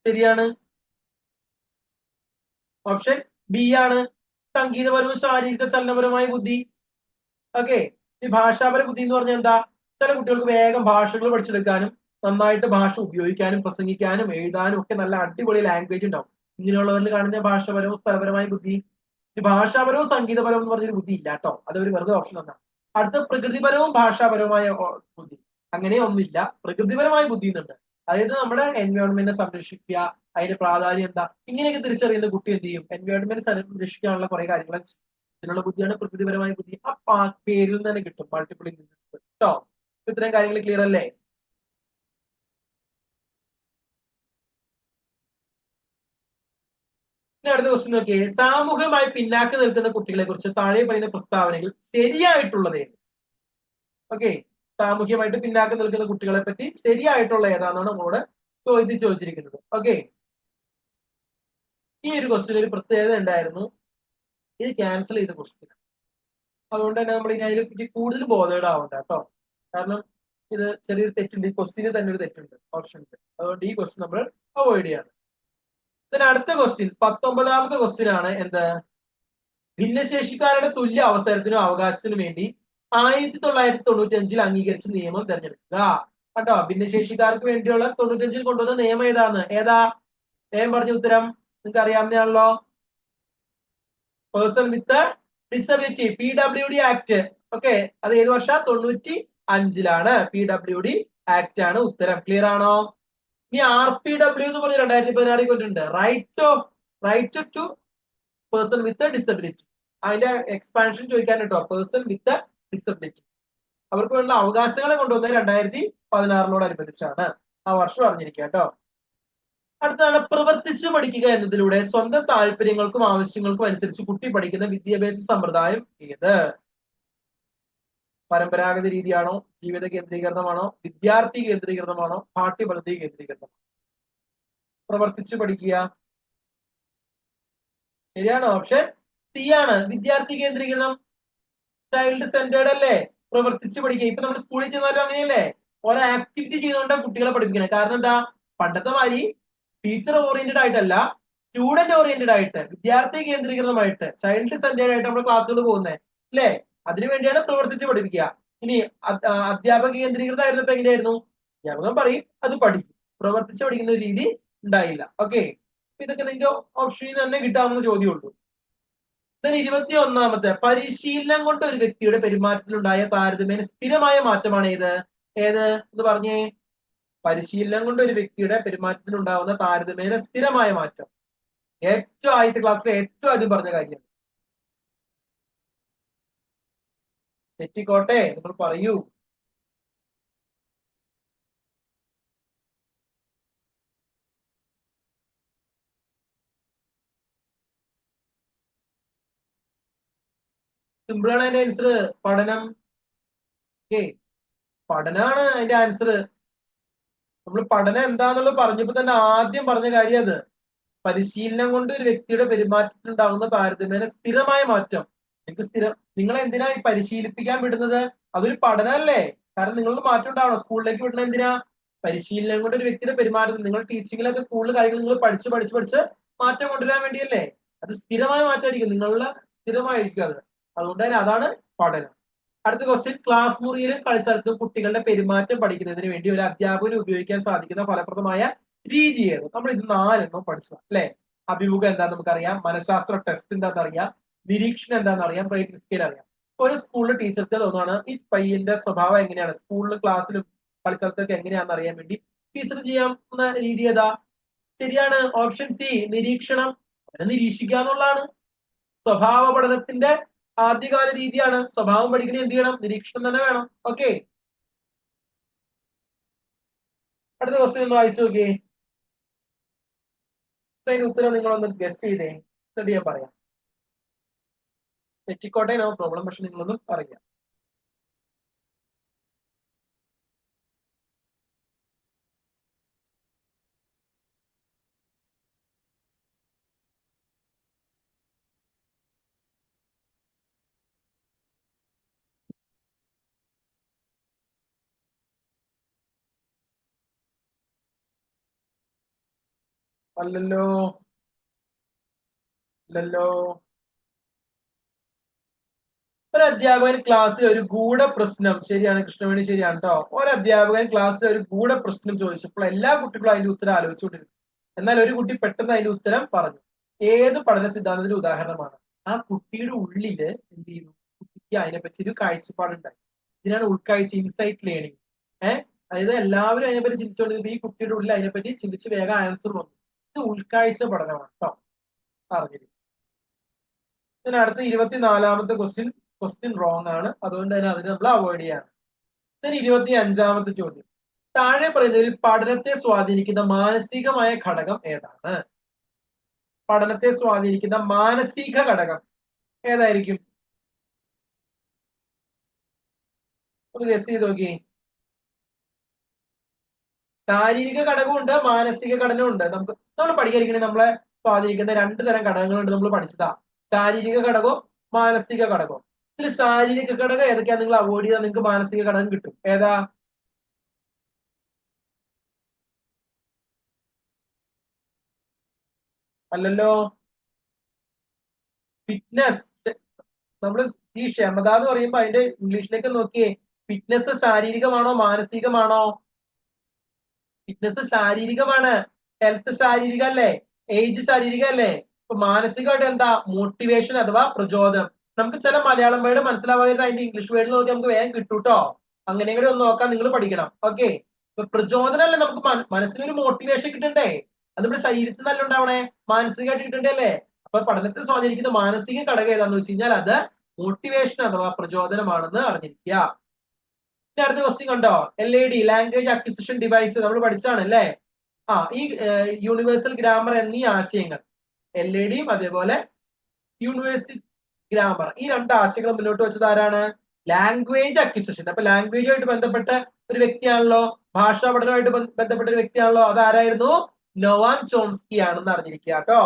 ശരിയാണ്. ഓപ്ഷൻ ബി ആണ്. സംഗീതപരവും ശാരീരിക ചലനപരമായ ബുദ്ധി. ഓക്കെ. ഈ ഭാഷാപര ബുദ്ധി എന്ന് പറഞ്ഞാൽ എന്താ? ചില കുട്ടികൾക്ക് വേഗം ഭാഷകൾ പഠിച്ചെടുക്കാനും നന്നായിട്ട് ഭാഷ ഉപയോഗിക്കാനും പ്രസംഗിക്കാനും എഴുതാനും ഒക്കെ നല്ല അടിപൊളി ലാംഗ്വേജ് ഉണ്ടാവും. ഇങ്ങനെയുള്ളവരിൽ കാണുന്ന ഭാഷാപരവും സ്ഥലപരമായ ബുദ്ധി. ഈ ഭാഷാപരവും സംഗീതപരവും എന്ന് പറഞ്ഞൊരു ബുദ്ധി ഇല്ല കേട്ടോ. അത് ഒരു വെറുതെ ഓപ്ഷൻ എന്നാണ്. അടുത്ത പ്രകൃതിപരവും ഭാഷാപരവുമായ ബുദ്ധി. അങ്ങനെ ഒന്നില്ല. പ്രകൃതിപരമായ ബുദ്ധി എന്നുണ്ട്. അതായത് നമ്മുടെ എൻവയോൺമെന്റിനെ സംരക്ഷിക്കുക, അതിന്റെ പ്രാധാന്യം എന്താ, ഇങ്ങനെയൊക്കെ തിരിച്ചറിയുന്ന കുട്ടി എന്ത് ചെയ്യും? എൻവയോൺമെന്റ് സംരക്ഷിക്കാനുള്ള കുറെ കാര്യങ്ങൾ ഇതിനുള്ള ബുദ്ധിയാണ് പ്രകൃതിപരമായ ബുദ്ധി. ആ പേരിൽ നിന്ന് തന്നെ കിട്ടും മൾട്ടിപ്പിൾ ഇന്റലിജൻസ് കേട്ടോ. ഇത്രയും കാര്യങ്ങൾ ക്ലിയർ അല്ലേ? ഇനി അടുത്ത ക്വസ്റ്റ്യൻ നോക്കിയേ. സാമൂഹികമായി പിന്നാക്കം നിൽക്കുന്ന കുട്ടികളെ കുറിച്ച് താഴെ പറയുന്ന പ്രസ്താവനകൾ ശരിയായിട്ടുള്ളത് ഏത്? ഓക്കെ. സാമൂഹികമായിട്ട് പിന്നാക്കം നിൽക്കുന്ന കുട്ടികളെ പറ്റി ശരിയായിട്ടുള്ള ഏതാണെന്നാണ് നമ്മളോട് ചോദിച്ചിരിക്കുന്നത്. ഓക്കെ. ഈ ഒരു ക്വസ്റ്റ്യൻ ഒരു പ്രത്യേകത ഉണ്ടായിരുന്നു. ഇത് ക്യാൻസൽ ചെയ്ത ക്വസ്റ്റ്യൻ. അതുകൊണ്ട് തന്നെ നമ്മൾ ഇനി അതിനെ പറ്റി കൂടുതൽ ബോധേഡ് ആവണ്ട കേട്ടോ. കാരണം ഇത് ചെറിയൊരു തെറ്റുണ്ട്. ഈ ക്വസ്റ്റ്യന് തന്നെ ഒരു തെറ്റുണ്ട് ഓപ്ഷനിൽ. അതുകൊണ്ട് ഈ ക്വസ്റ്റ്യൻ നമ്മൾ അവോയ്ഡ് ചെയ്യാണ്. ഇതിന് അടുത്ത ക്വസ്റ്റ്യൻ 19ാമത്തെ ക്വസ്റ്റ്യൻ ആണ്. എന്ത്? ഭിന്നശേഷിക്കാരുടെ തുല്യ അവസരത്തിനും അവകാശത്തിനും വേണ്ടി 1995 അംഗീകരിച്ച നിയമം തിരഞ്ഞെടുക്കുക. കണ്ടോ? ഭിന്നശേഷിക്കാർക്ക് വേണ്ടിയുള്ള 95 കൊണ്ടുവന്ന നിയമം ഏതാണ്? ഏതാ? വേഗം പറഞ്ഞ ഉത്തരം. നിങ്ങൾക്ക് അറിയാവുന്നതാണല്ലോ. Person with disability PWD act. Okay. അത് ഏത് വർഷം? 95 PWD ആക്ട് ആണ് ഉത്തരം. ക്ലിയർ ആണോ? ഇനി RPW എന്ന് പറഞ്ഞ് 2016 കൊണ്ടുണ്ട്. Right to person with disability. അതിന്റെ എക്സ്പാൻഷൻ ചോദിക്കാൻ കേട്ടോ. പേഴ്സൺ വിത്ത് ഡിസബിലിറ്റി അവർക്ക് വേണ്ട അവകാശങ്ങളെ കൊണ്ടുവന്നത് 2016 ആ വർഷം അറിഞ്ഞിരിക്കുക കേട്ടോ. അടുത്താണ് പ്രവർത്തിച്ചു പഠിക്കുക എന്നതിലൂടെ സ്വന്തം താല്പര്യങ്ങൾക്കും ആവശ്യങ്ങൾക്കും അനുസരിച്ച് കുട്ടി പഠിക്കുന്ന വിദ്യാഭ്യാസ സമ്പ്രദായം ഏത്? പരമ്പരാഗത രീതിയാണോ? ജീവിത കേന്ദ്രീകരണമാണോ? വിദ്യാർത്ഥി കേന്ദ്രീകരണമാണോ? പാഠ്യപദ്ധതി കേന്ദ്രീകരണമാണോ? പ്രവർത്തിച്ചു പഠിക്കുക ശരിയാണോ? ഓപ്ഷൻ സി ആണ്. വിദ്യാർത്ഥി കേന്ദ്രീകരണം. ചൈൽഡ് സെന്റേർഡ് അല്ലേ? പ്രവർത്തിച്ച് പഠിക്കുക. ഇപ്പൊ നമ്മൾ സ്കൂളിൽ ചെന്നാലും അങ്ങനെയല്ലേ, ഓരോ ആക്ടിവിറ്റി ചെയ്തുകൊണ്ടാണ് കുട്ടികളെ പഠിപ്പിക്കുന്നത്. കാരണം എന്താ, പണ്ടത്തെ മാതിരി ടീച്ചർ ഓറിയന്റഡ് ആയിട്ടല്ല, സ്റ്റുഡന്റ് ഓറിയന്റഡ് ആയിട്ട്, വിദ്യാർത്ഥി കേന്ദ്രീകൃതമായിട്ട്, ചൈൽഡ് സെന്റേഡ് ആയിട്ട് നമ്മൾ ക്ലാസ്സുകൾ പോകുന്നത് അല്ലേ. അതിനുവേണ്ടിയാണ് പ്രവർത്തിച്ച് പഠിപ്പിക്കുക. ഇനി അധ്യാപക കേന്ദ്രീകൃതമായിരുന്നപ്പോ എങ്ങനെയായിരുന്നു, അധ്യാപകൻ പറയും അത് പഠിക്കും, പ്രവർത്തിച്ച് പഠിക്കുന്ന ഒരു രീതി ഉണ്ടായില്ല. ഓക്കെ, ഇതൊക്കെ നിങ്ങൾക്ക് ഓപ്ഷനിൽ തന്നെ കിട്ടാവുന്ന ചോദ്യമുള്ളൂ. 21ാമത്തെ, പരിശീലനം കൊണ്ട് ഒരു വ്യക്തിയുടെ പെരുമാറ്റത്തിലുണ്ടായ താരതമ്യേന സ്ഥിരമായ മാറ്റമാണ് ഏത് എന്ന് പറഞ്ഞേ. പരിശീലനം കൊണ്ട് ഒരു വ്യക്തിയുടെ പെരുമാറ്റത്തിൽ ഉണ്ടാകുന്ന താരതമ്യേന സ്ഥിരമായ മാറ്റം ഏറ്റവും ആദ്യത്തെ ക്ലാസ്സിൽ ഏറ്റവും ആദ്യം പറഞ്ഞ കാര്യം. തെറ്റിക്കോട്ടെ, നിങ്ങൾ പറയൂ. സിമ്പിളാണ് അതിന്റെ ആൻസർ, പഠനം. ഓക്കെ, പഠനമാണ് അതിന്റെ ആൻസർ. നമ്മൾ പഠനം എന്താന്നുള്ളത് പറഞ്ഞപ്പോ തന്നെ ആദ്യം പറഞ്ഞ കാര്യം അത്. പരിശീലനം കൊണ്ട് ഒരു വ്യക്തിയുടെ പെരുമാറ്റത്തിൽ ഉണ്ടാകുന്ന താരതമ്യേന സ്ഥിരമായ മാറ്റം. നിങ്ങളെ എന്തിനാ ഈ പരിശീലിപ്പിക്കാൻ വിടുന്നത്, അതൊരു പഠനമല്ലേ. കാരണം നിങ്ങളുടെ മാറ്റം ഉണ്ടാവണം. സ്കൂളിലേക്ക് വിടുന്നത് എന്തിനാ, പരിശീലനം കൊണ്ട് ഒരു വ്യക്തിയുടെ പെരുമാറ്റത്തിൽ, നിങ്ങൾ ടീച്ചിങ്ങിലൊക്കെ കൂടുതൽ കാര്യങ്ങൾ നിങ്ങൾ പഠിച്ച് പഠിച്ച് പഠിച്ച് മാറ്റം കൊണ്ടുവരാൻ വേണ്ടിയല്ലേ. അത് സ്ഥിരമായ മാറ്റമായിരിക്കും, നിങ്ങളുടെ സ്ഥിരമായിരിക്കും അത്. അതുകൊണ്ട് തന്നെ അതാണ് പഠനം. അടുത്ത ക്വസ്റ്റ്യൻ, ക്ലാസ് മുറിയിലും കളിസ്ഥലത്തും കുട്ടികളുടെ പെരുമാറ്റം പഠിക്കുന്നതിന് വേണ്ടി ഒരു അധ്യാപകന് ഉപയോഗിക്കാൻ സാധിക്കുന്ന ഫലപ്രദമായ രീതി ഏത്? നമ്മൾ ഇത് 4 പഠിച്ചതാണ് അല്ലെ. അഭിമുഖം എന്താന്ന് നമുക്കറിയാം, മനഃശാസ്ത്ര ടെസ്റ്റ് എന്താണെന്ന് അറിയാം, നിരീക്ഷണം എന്താണെന്ന് അറിയാം, റേറ്റിംഗ് സ്കെയിൽ അറിയാം. ഒരു സ്കൂളിലെ ടീച്ചർക്ക് തോന്നുകയാണ് ഈ പയ്യന്റെ സ്വഭാവം എങ്ങനെയാണ്, സ്കൂളിലും ക്ലാസ്സിലും കളിസ്ഥലത്തൊക്കെ എങ്ങനെയാണെന്ന് അറിയാൻ വേണ്ടി ടീച്ചർ ചെയ്യാവുന്ന രീതി ഏതാ? ശരിയാണ്, ഓപ്ഷൻ സി, നിരീക്ഷണം. നിരീക്ഷിക്കുക എന്നുള്ളതാണ് സ്വഭാവ പഠനത്തിന്റെ ആദ്യകാല രീതിയാണ്. സ്വഭാവം പഠിക്കണേ എന്ത് ചെയ്യണം, നിരീക്ഷണം തന്നെ വേണം. ഓക്കെ, അടുത്ത ക്വസ്റ്റ്യൻ ഒന്ന് വായിച്ചു നോക്കിയേ. അതിന് ഉത്തരം നിങ്ങളൊന്ന് ഗസ് ചെയ്തേ, എന്നിട്ട് ഞാൻ പറയാം. തെറ്റിക്കോട്ടെ, നോ പ്രോബ്ലം, പക്ഷെ നിങ്ങളൊന്നും പറയാം. അല്ലല്ലോ, അല്ലല്ലോ. ഒരു അധ്യാപകൻ ക്ലാസ്സിൽ ഒരു ഗൂഢപ്രശ്നം, ശരിയാണ് കൃഷ്ണവേണി, ശരിയാണ് കേട്ടോ. ഒരു അധ്യാപകൻ ക്ലാസ്സിൽ ഒരു ഗൂഢപ്രശ്നം ചോദിച്ചപ്പോൾ എല്ലാ കുട്ടികളും അതിന്റെ ഉത്തരം ആലോചിച്ചുകൊണ്ടിരുന്നു. എന്നാൽ ഒരു കുട്ടി പെട്ടെന്ന് അതിന്റെ ഉത്തരം പറഞ്ഞു. ഏത് പഠന സിദ്ധാന്തത്തിന്റെ ഉദാഹരണമാണ്? ആ കുട്ടിയുടെ ഉള്ളില് എന്ത് ചെയ്യുന്നു, കുട്ടിക്ക് അതിനെപ്പറ്റി ഒരു കാഴ്ചപ്പാടുണ്ടായി. ഇതിനാണ് ഉൾക്കാഴ്ച, ഇൻസൈറ്റ് ലേണിംഗ്. അതായത് എല്ലാവരും അതിനെപ്പറ്റി ചിന്തിച്ചുകൊണ്ടിരുന്നപ്പോൾ ഈ കുട്ടിയുടെ ഉള്ളിൽ അതിനെപ്പറ്റി ചിന്തിച്ച് വേഗം ആൻസർ വന്നു. ഇത് ഉൾക്കാഴ്ച പഠനമാണ് കേട്ടോ, അറിഞ്ഞിരിക്കും. ഇതിന് അടുത്ത 24ാമത്തെ ക്വസ്റ്റ്യൻ റോങ് ആണ്, അതുകൊണ്ട് തന്നെ അതിനെ നമ്മൾ അവോയ്ഡ് ചെയ്യാണ്. ഇതിന് 25ാമത്തെ ചോദ്യം, താഴെ പറയുന്നതിൽ പഠനത്തെ സ്വാധീനിക്കുന്ന മാനസികമായ ഘടകം ഏതാണ്? പഠനത്തെ സ്വാധീനിക്കുന്ന മാനസിക ഘടകം ഏതായിരിക്കും? ഒന്ന് ഗസ് ചെയ്ത് നോക്കി. ശാരീരിക ഘടകമുണ്ട്, മാനസിക ഘടനമുണ്ട്. നമ്മൾ പഠിക്കാതിരിക്കണേ നമ്മളെ സ്വാധീനിക്കുന്ന 2 തരം ഘടകങ്ങളുണ്ട്, നമ്മൾ പഠിച്ചതാ. ശാരീരിക ഘടകവും മാനസിക ഘടകവും. ഇതിൽ ശാരീരിക ഘടകം ഏതൊക്കെയാ നിങ്ങൾ അവോയ്ഡ് ചെയ്താൽ നിങ്ങൾക്ക് മാനസിക ഘടകം കിട്ടും. ഏതാ? അല്ലല്ലോ, ഫിറ്റ്നസ്. നമ്മൾ ഈ ക്ഷമത എന്ന് പറയുമ്പോ അതിന്റെ ഇംഗ്ലീഷിലേക്ക് നോക്കിയേ. ഫിറ്റ്നസ് ശാരീരികമാണോ മാനസികമാണോ? ഫിറ്റ്നസ് ശാരീരികമാണ്. ഹെൽത്ത് ശാരീരികല്ലേ, ഏജ് ശാരീരികല്ലേ. ഇപ്പൊ മാനസികമായിട്ട് എന്താ, മോട്ടിവേഷൻ അഥവാ പ്രചോദനം. നമുക്ക് ചില മലയാളം വേർഡ് മനസ്സിലാവാതെ അതിന്റെ ഇംഗ്ലീഷ് വേർഡിൽ നോക്കി നമുക്ക് വേഗം കിട്ടൂട്ടോ. അങ്ങനെ കൂടെ ഒന്ന് നോക്കാൻ നിങ്ങൾ പഠിക്കണം. ഓക്കെ, ഇപ്പൊ പ്രചോദനല്ലേ, നമുക്ക് മനസ്സിനൊരു മോട്ടിവേഷൻ കിട്ടണ്ടേ, അത് നമ്മുടെ ശരീരത്തിൽ നല്ല ഉണ്ടാവണേ, മാനസികമായിട്ട് കിട്ടണ്ടേ അല്ലേ. അപ്പൊ പഠനത്തെ സ്വാധീനിക്കുന്ന മാനസിക ഘടകം ഏതാന്ന് വെച്ച് കഴിഞ്ഞാൽ അത് മോട്ടിവേഷൻ അഥവാ പ്രചോദനമാണെന്ന് അറിഞ്ഞിരിക്കുക. അടുത്ത ക്വസ്റ്റ്യൻ കണ്ടോ, LAD, ലാംഗ്വേജ് അക്വിസിഷൻ ഡിവൈസ്, നമ്മൾ പഠിച്ചാണ് അല്ലേ. ഈ യൂണിവേഴ്സൽ ഗ്രാമർ എന്നീ ആശയങ്ങൾ, LADയും അതേപോലെ യൂണിവേഴ്സൽ ഗ്രാമർ, ഈ 2 ആശയങ്ങൾ മുന്നോട്ട് വെച്ചത് ആരാണ്? Language acquisition. അപ്പൊ ലാംഗ്വേജുമായിട്ട് ബന്ധപ്പെട്ട ഒരു വ്യക്തിയാണല്ലോ, ഭാഷാ പഠനമായിട്ട് ബന്ധപ്പെട്ട ഒരു വ്യക്തിയാണല്ലോ, അതാരായിരുന്നു? നോവാം ചോംസ്കി ആണെന്ന് അറിഞ്ഞിരിക്കുക കേട്ടോ.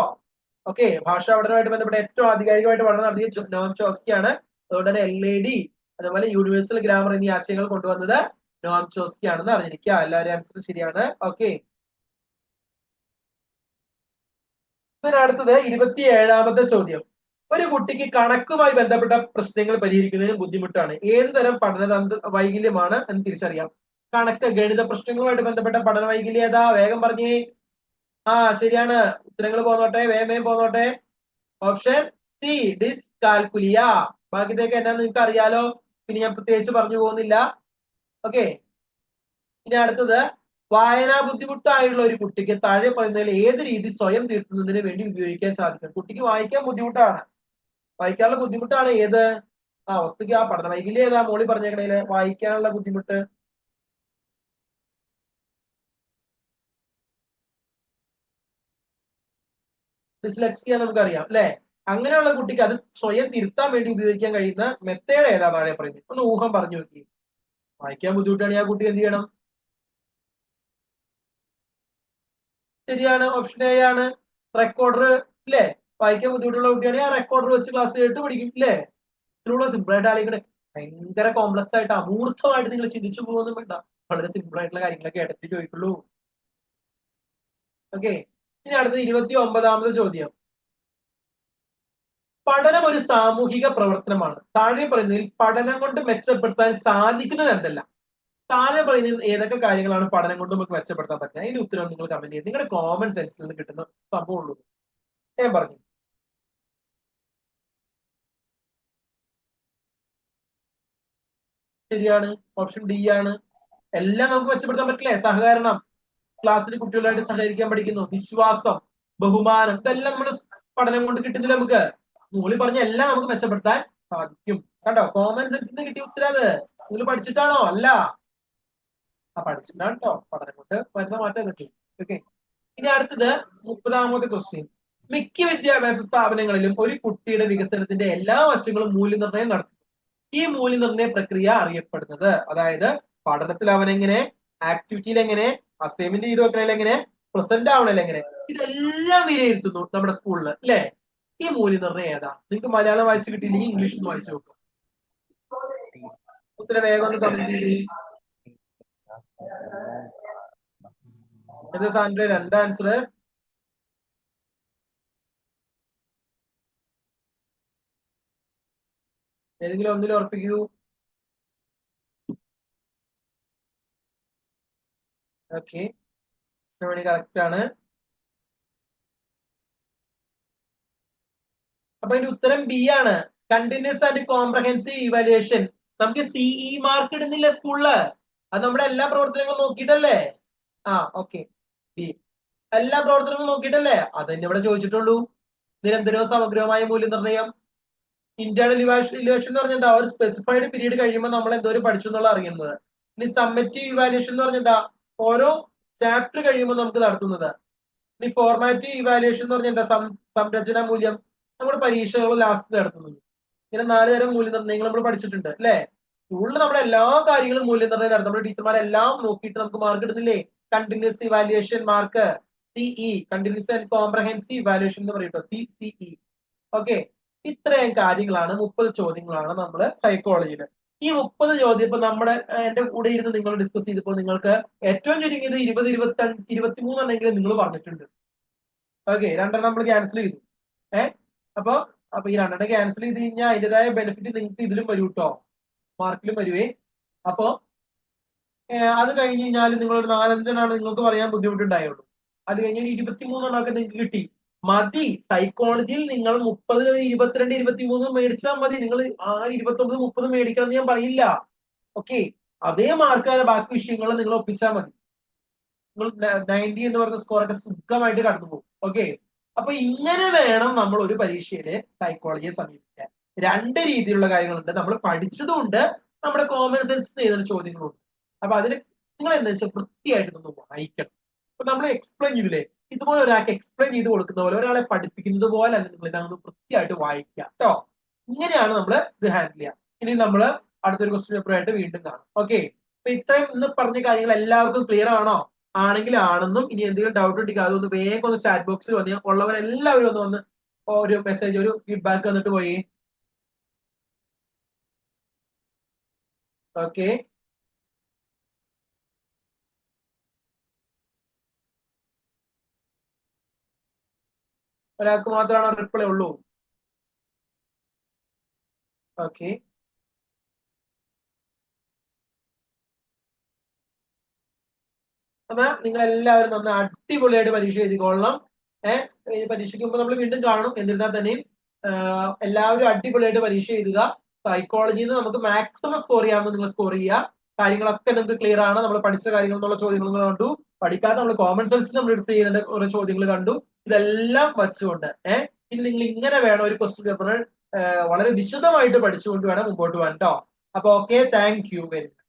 ഓക്കെ, ഭാഷാ പഠനമായിട്ട് ബന്ധപ്പെട്ട ഏറ്റവും ആധികാരികമായിട്ട് പഠനം നടത്തിയ നോവാം ചോംസ്കി ആണ്. അതുകൊണ്ട് തന്നെ LAD അതുപോലെ യൂണിവേഴ്സൽ ഗ്രാമർ എന്നീ ആശയങ്ങൾ കൊണ്ടുവന്നത് നോം ചോസ്കി ആണെന്ന് അറിഞ്ഞിരിക്കുക. എല്ലാവരും ആൻസർ ശരിയാണ്. ഓക്കെ, അടുത്തത് 27ാമത്തെ ചോദ്യം. ഒരു കുട്ടിക്ക് കണക്കുമായി ബന്ധപ്പെട്ട പ്രശ്നങ്ങൾ പരിഹരിക്കുന്നതിന് ബുദ്ധിമുട്ടാണ്. ഏത് തരം പഠന വൈകല്യമാണ് എന്ന് തിരിച്ചറിയാം. കണക്ക്, ഗണിത പ്രശ്നങ്ങളുമായിട്ട് ബന്ധപ്പെട്ട പഠന വൈകല്യം ഏതാ? വേഗം പറഞ്ഞേ. ശരിയാണ്. ഉത്തരങ്ങൾ പോന്നോട്ടെ, വേഗം പോന്നോട്ടെ. Option C, dyscalculia. ബാക്കിയൊക്കെ എന്നാ നിങ്ങൾക്ക് അറിയാലോ, പിന്നെ ഞാൻ പ്രത്യേകിച്ച് പറഞ്ഞു പോകുന്നില്ല. ഓക്കെ, ഇനി അടുത്തത്, വായനാ ബുദ്ധിമുട്ടായുള്ള ഒരു കുട്ടിക്ക് താഴെ പറയുന്നതിൽ ഏത് രീതി സ്വയം തീർക്കുന്നതിന് വേണ്ടി ഉപയോഗിക്കാൻ സാധിക്കും? കുട്ടിക്ക് വായിക്കാൻ ബുദ്ധിമുട്ടാണ്, വായിക്കാനുള്ള ബുദ്ധിമുട്ടാണ്. ഏത് അവസ്ഥയ്ക്ക് ആ പഠന വൈകല്യം ഏതാ മോളി പറഞ്ഞേക്കണേല് വായിക്കാനുള്ള ബുദ്ധിമുട്ട്? ഡിസ്ലെക്സിയ നമുക്കറിയാം അല്ലെ? അങ്ങനെയുള്ള കുട്ടിക്ക് അത് സ്വയം തിരുത്താൻ വേണ്ടി ഉപയോഗിക്കാൻ കഴിയുന്ന മെത്തേഡ് ഏതാ താഴെ പറയുന്നത്? ഒന്ന് ഊഹം പറഞ്ഞു നോക്കി. വായിക്കാൻ ബുദ്ധിമുട്ടാണെങ്കിൽ ആ കുട്ടി എന്ത് ചെയ്യണം? ശരിയാണ്, ഓപ്ഷൻ എ ആണ്. റെക്കോർഡർ ഇല്ലേ? വായിക്കാൻ ബുദ്ധിമുട്ടുള്ള കുട്ടിയാണെങ്കിൽ ആ റെക്കോർഡർ വെച്ച് ക്ലാസ് കേട്ട് പഠിക്കും ഇല്ലേ? ഇതിലൂടെ സിമ്പിൾ ആയിട്ട് ആലോചിക്കണേ. ഭയങ്കര കോംപ്ലക്സ് ആയിട്ട് അമൂർത്തമായിട്ട് നിങ്ങൾ ചിന്തിച്ചു പോകുന്നു വേണ്ട. വളരെ സിമ്പിൾ ആയിട്ടുള്ള കാര്യങ്ങളൊക്കെ എടുത്ത് ചോദിക്കുള്ളൂ. ഓക്കെ, ഇനി അടുത്തത് 29ാമത്തെ ചോദ്യം. പഠനം ഒരു സാമൂഹിക പ്രവർത്തനമാണ്. താഴെ പറയുന്നതിൽ പഠനം കൊണ്ട് മെച്ചപ്പെടുത്താൻ സാധിക്കുന്നത് എന്തല്ല? താഴെ പറയുന്നത് ഏതൊക്കെ കാര്യങ്ങളാണ് പഠനം കൊണ്ട് നമുക്ക് മെച്ചപ്പെടുത്താൻ പറ്റുക? അതിന്റെ ഉത്തരം നിങ്ങൾ കമന്റ് ചെയ്ത് നിങ്ങളുടെ കോമൺ സെൻസിൽ നിന്ന് കിട്ടുന്ന സംഭവമുള്ളൂ. ഞാൻ പറഞ്ഞു. ശരിയാണ്, ഓപ്ഷൻ ഡി ആണ്. എല്ലാം നമുക്ക് മെച്ചപ്പെടുത്താൻ പറ്റില്ലേ? സഹകരണം, ക്ലാസ്സിൽ കുട്ടികളായിട്ട് സഹകരിക്കാൻ പഠിക്കുന്നു, വിശ്വാസം, ബഹുമാനം, ഇതെല്ലാം നമ്മൾ പഠനം കൊണ്ട് കിട്ടുന്നില്ല നമുക്ക്. മൂളി പറഞ്ഞ എല്ലാം നമുക്ക് മെച്ചപ്പെടുത്താൻ സാധിക്കും. കണ്ടോ, കോമൺ സെൻസിന് കിട്ടിയ ഉത്തരം അത്. നിങ്ങൾ പഠിച്ചിട്ടാണോ? അല്ല, പഠിച്ചിട്ടാണ് കേട്ടോ. പഠനം കൊണ്ട് വരുന്ന മാറ്റം കിട്ടും. ഓക്കെ, ഇനി അടുത്തത് 30ാമത്തെ ക്വസ്റ്റ്യൻ. മിക്ക വിദ്യാഭ്യാസ സ്ഥാപനങ്ങളിലും ഒരു കുട്ടിയുടെ വികസനത്തിന്റെ എല്ലാ വശങ്ങളും മൂല്യനിർണ്ണയം നടത്തും. ഈ മൂല്യനിർണ്ണയ പ്രക്രിയ അറിയപ്പെടുന്നത്, അതായത് പഠനത്തിൽ അവൻ എങ്ങനെ, ആക്ടിവിറ്റിയിൽ എങ്ങനെ, അസൈൻമെന്റ് ചെയ്ത് വെക്കണേൽ എങ്ങനെ, പ്രസന്റ് ആവണേൽ എങ്ങനെ, ഇതെല്ലാം വിലയിരുത്തുന്നു നമ്മുടെ സ്കൂളിൽ അല്ലെ? ഈ മൂല്യനിർണ്ണയം ഏതാ? നിങ്ങൾക്ക് മലയാളം വായിച്ചു കിട്ടിയില്ലെങ്കിൽ ഇംഗ്ലീഷ് ഒന്ന് വായിച്ചു നോക്കും. ഉത്തരം വേഗം ഒന്ന് കമന്റ് ചെയ്ത്. എന്താ സാറിന്റെ രണ്ട് ആൻസർ? ഏതെങ്കിലും ഒന്നിൽ ഉറപ്പിക്കൂ. ഓക്കെ, കറക്റ്റ് ആണ്. അപ്പൊ അതിന്റെ ഉത്തരം ബി ആണ്, കണ്ടിന്യൂസ് ആൻഡ് കോംപ്രഹെൻസീവ് ഇവാലുവേഷൻ. നമുക്ക് സിഇ മാർക്ക് ഇടുന്നില്ല സ്കൂളില്, അത് നമ്മുടെ എല്ലാ പ്രവർത്തനങ്ങളും നോക്കിയിട്ടല്ലേ? ഓക്കെ, ബി, എല്ലാ പ്രവർത്തനങ്ങളും നോക്കിയിട്ടല്ലേ? അതന്നെ ഇവിടെ ചോദിച്ചിട്ടുള്ളൂ. നിരന്തരവും സമഗ്രവുമായ മൂല്യനിർണ്ണയം. ഇന്റേണൽ ഇവാലുവേഷൻ എന്ന് പറഞ്ഞാൽ എന്താ? ഒരു സ്പെസിഫൈഡ് പീരീഡ് കഴിയുമ്പോൾ നമ്മൾ എന്തോരം പഠിച്ചു എന്നുള്ള അറിയുന്നത്. ഇനി സമ്മറ്റീവ് ഇവാലുവേഷൻ എന്ന് പറഞ്ഞാൽ എന്താ? ഓരോ ചാപ്റ്റർ കഴിയുമ്പോൾ നമുക്ക് നടത്തുന്നത്. ഇനി ഫോർമാറ്റീവ് ഇവാലുവേഷൻ എന്ന് പറഞ്ഞാൽ എന്താ? സംരചന മൂല്യം, നമ്മുടെ പരീക്ഷകൾ ലാസ്റ്റ് നടത്തുന്നത്. ഇങ്ങനെ 4 തരം മൂല്യനിർണ്ണയങ്ങൾ നമ്മൾ പഠിച്ചിട്ടുണ്ട് അല്ലെ? സ്കൂളിൽ നമ്മുടെ എല്ലാ കാര്യങ്ങളും മൂല്യനിർണ്ണയം നടത്തും. നമ്മുടെ ടീച്ചർമാരെല്ലാം നോക്കിയിട്ട് നമുക്ക് മാർക്ക് ഇടുന്നില്ലേ? Continuous evaluation mark, CE, continuous and comprehensive evaluation എന്ന് പറയട്ടോ, സിഇ. ഓക്കെ, ഇത്രയും കാര്യങ്ങളാണ്, 30 ചോദ്യങ്ങളാണ് നമ്മള് സൈക്കോളജിയിൽ. ഈ 30 ചോദ്യം ഇപ്പൊ നമ്മുടെ എന്റെ കൂടെ ഇരുന്ന് നിങ്ങൾ ഡിസ്കസ് ചെയ്തപ്പോൾ നിങ്ങൾക്ക് ഏറ്റവും ചുരുങ്ങിയത് 20, 25, 23 എന്നെങ്കിലും നിങ്ങൾ പറഞ്ഞിട്ടുണ്ട്. ഓക്കെ, 2 നമ്മൾ ക്യാൻസൽ ചെയ്തു. അപ്പൊ ഈ 2 ക്യാൻസൽ ചെയ്ത് കഴിഞ്ഞാൽ അതിൻ്റെതായ ബെനിഫിറ്റ് നിങ്ങൾക്ക് ഇതിലും വരും കേട്ടോ, മാർക്കിലും വരുവേ. അപ്പൊ അത് കഴിഞ്ഞ് കഴിഞ്ഞാൽ നിങ്ങളൊരു 4-5 നിങ്ങൾക്ക് പറയാൻ ബുദ്ധിമുട്ടുണ്ടായുള്ളൂ. അത് കഴിഞ്ഞ് 23 നിങ്ങൾക്ക് കിട്ടി. മതി. സൈക്കോളജിയിൽ നിങ്ങൾ 30, 22, 23 മേടിച്ചാൽ മതി. നിങ്ങൾ 29, 30 മേടിക്കണം എന്ന് ഞാൻ പറയില്ല. ഓക്കെ, അതേ മാർക്ക് ബാക്കി വിഷയങ്ങൾ നിങ്ങൾ ഒപ്പിച്ചാൽ മതി. നിങ്ങൾ 90 എന്ന് പറയുന്ന സ്കോറൊക്കെ സുഖമായിട്ട് കടന്നു പോകും. ഓക്കെ, അപ്പൊ ഇങ്ങനെ വേണം നമ്മൾ ഒരു പരീക്ഷയില് സൈക്കോളജിയെ സമീപിക്കാൻ. 2 രീതിയിലുള്ള കാര്യങ്ങളുണ്ട്. നമ്മൾ പഠിച്ചതുകൊണ്ട് നമ്മുടെ കോമൺ സെൻസ് ചെയ്യുന്ന ചോദ്യങ്ങളുണ്ട്. അപ്പൊ അതിന് നിങ്ങൾ എന്താ വെച്ചാൽ വൃത്തിയായിട്ട് ഒന്ന് വായിക്കണം. അപ്പൊ നമ്മൾ എക്സ്പ്ലെയിൻ ചെയ്തില്ലേ, ഇതുപോലെ ഒരാൾക്ക് എക്സ്പ്ലെയിൻ ചെയ്ത് കൊടുക്കുന്ന പോലെ, ഒരാളെ പഠിപ്പിക്കുന്നത് പോലെ അല്ല നിങ്ങൾ ഇതാണ് വൃത്തിയായിട്ട് വായിക്കുക കേട്ടോ. ഇങ്ങനെയാണ് നമ്മൾ ഇത് ഹാൻഡിൽ ചെയ്യുക. ഇനി നമ്മൾ അടുത്തൊരു ക്വസ്റ്റ്യൻ പേപ്പർ ആയിട്ട് വീണ്ടും കാണാം. ഓക്കെ, അപ്പൊ ഇത്രയും ഇന്ന് പറഞ്ഞ കാര്യങ്ങൾ എല്ലാവർക്കും ക്ലിയർ ആണോ? ആണെങ്കിൽ ആണെന്നും, ഇനി എന്തെങ്കിലും ഡൗട്ട് ഉണ്ടെങ്കിൽ അതൊന്ന് വേഗം ഒന്ന് ചാറ്റ് ബോക്സിൽ വന്ന് ഉള്ളവരെല്ലാവരും ഒന്ന് വന്ന് ഒരു മെസ്സേജ്, ഒരു ഫീഡ്ബാക്ക് വന്നിട്ട് പോയി. ഓക്കെ, ഒരാൾക്ക് മാത്രമാണോ റിപ്ലൈ ഉള്ളൂ? ഓക്കെ, എന്നാ നിങ്ങൾ എല്ലാവരും നന്ന അടിപൊളിയായിട്ട് പരീക്ഷ എഴുതിക്കൊള്ളണം. ഈ പരീക്ഷയ്ക്ക് മുമ്പ് നമ്മൾ വീണ്ടും കാണും. എന്നിരുന്നാൽ തന്നെയും എല്ലാവരും അടിപൊളിയായിട്ട് പരീക്ഷ എഴുതുക. സൈക്കോളജിയിൽ നിന്ന് നമുക്ക് മാക്സിമം സ്കോർ ചെയ്യാവുന്ന നിങ്ങൾ സ്കോർ ചെയ്യുക. കാര്യങ്ങളൊക്കെ നിങ്ങൾക്ക് ക്ലിയർ ആണ്. നമ്മൾ പഠിച്ച കാര്യങ്ങൾ എന്നുള്ള ചോദ്യങ്ങൾ കണ്ടു, പഠിക്കാതെ നമ്മൾ കോമൺ സെൻസിൽ നമ്മൾ എടുത്ത് ചെയ്യുന്ന കുറെ ചോദ്യങ്ങൾ കണ്ടു. ഇതെല്ലാം വച്ചുകൊണ്ട് ഇനി നിങ്ങൾ ഇങ്ങനെ വേണം ഒരു ക്വസ്റ്റ്യൻ പേപ്പർ വളരെ വിശദമായിട്ട് പഠിച്ചുകൊണ്ട് വേണം മുമ്പോട്ട് പോകാൻ ട്ടോ. അപ്പൊ okay, thank you very much.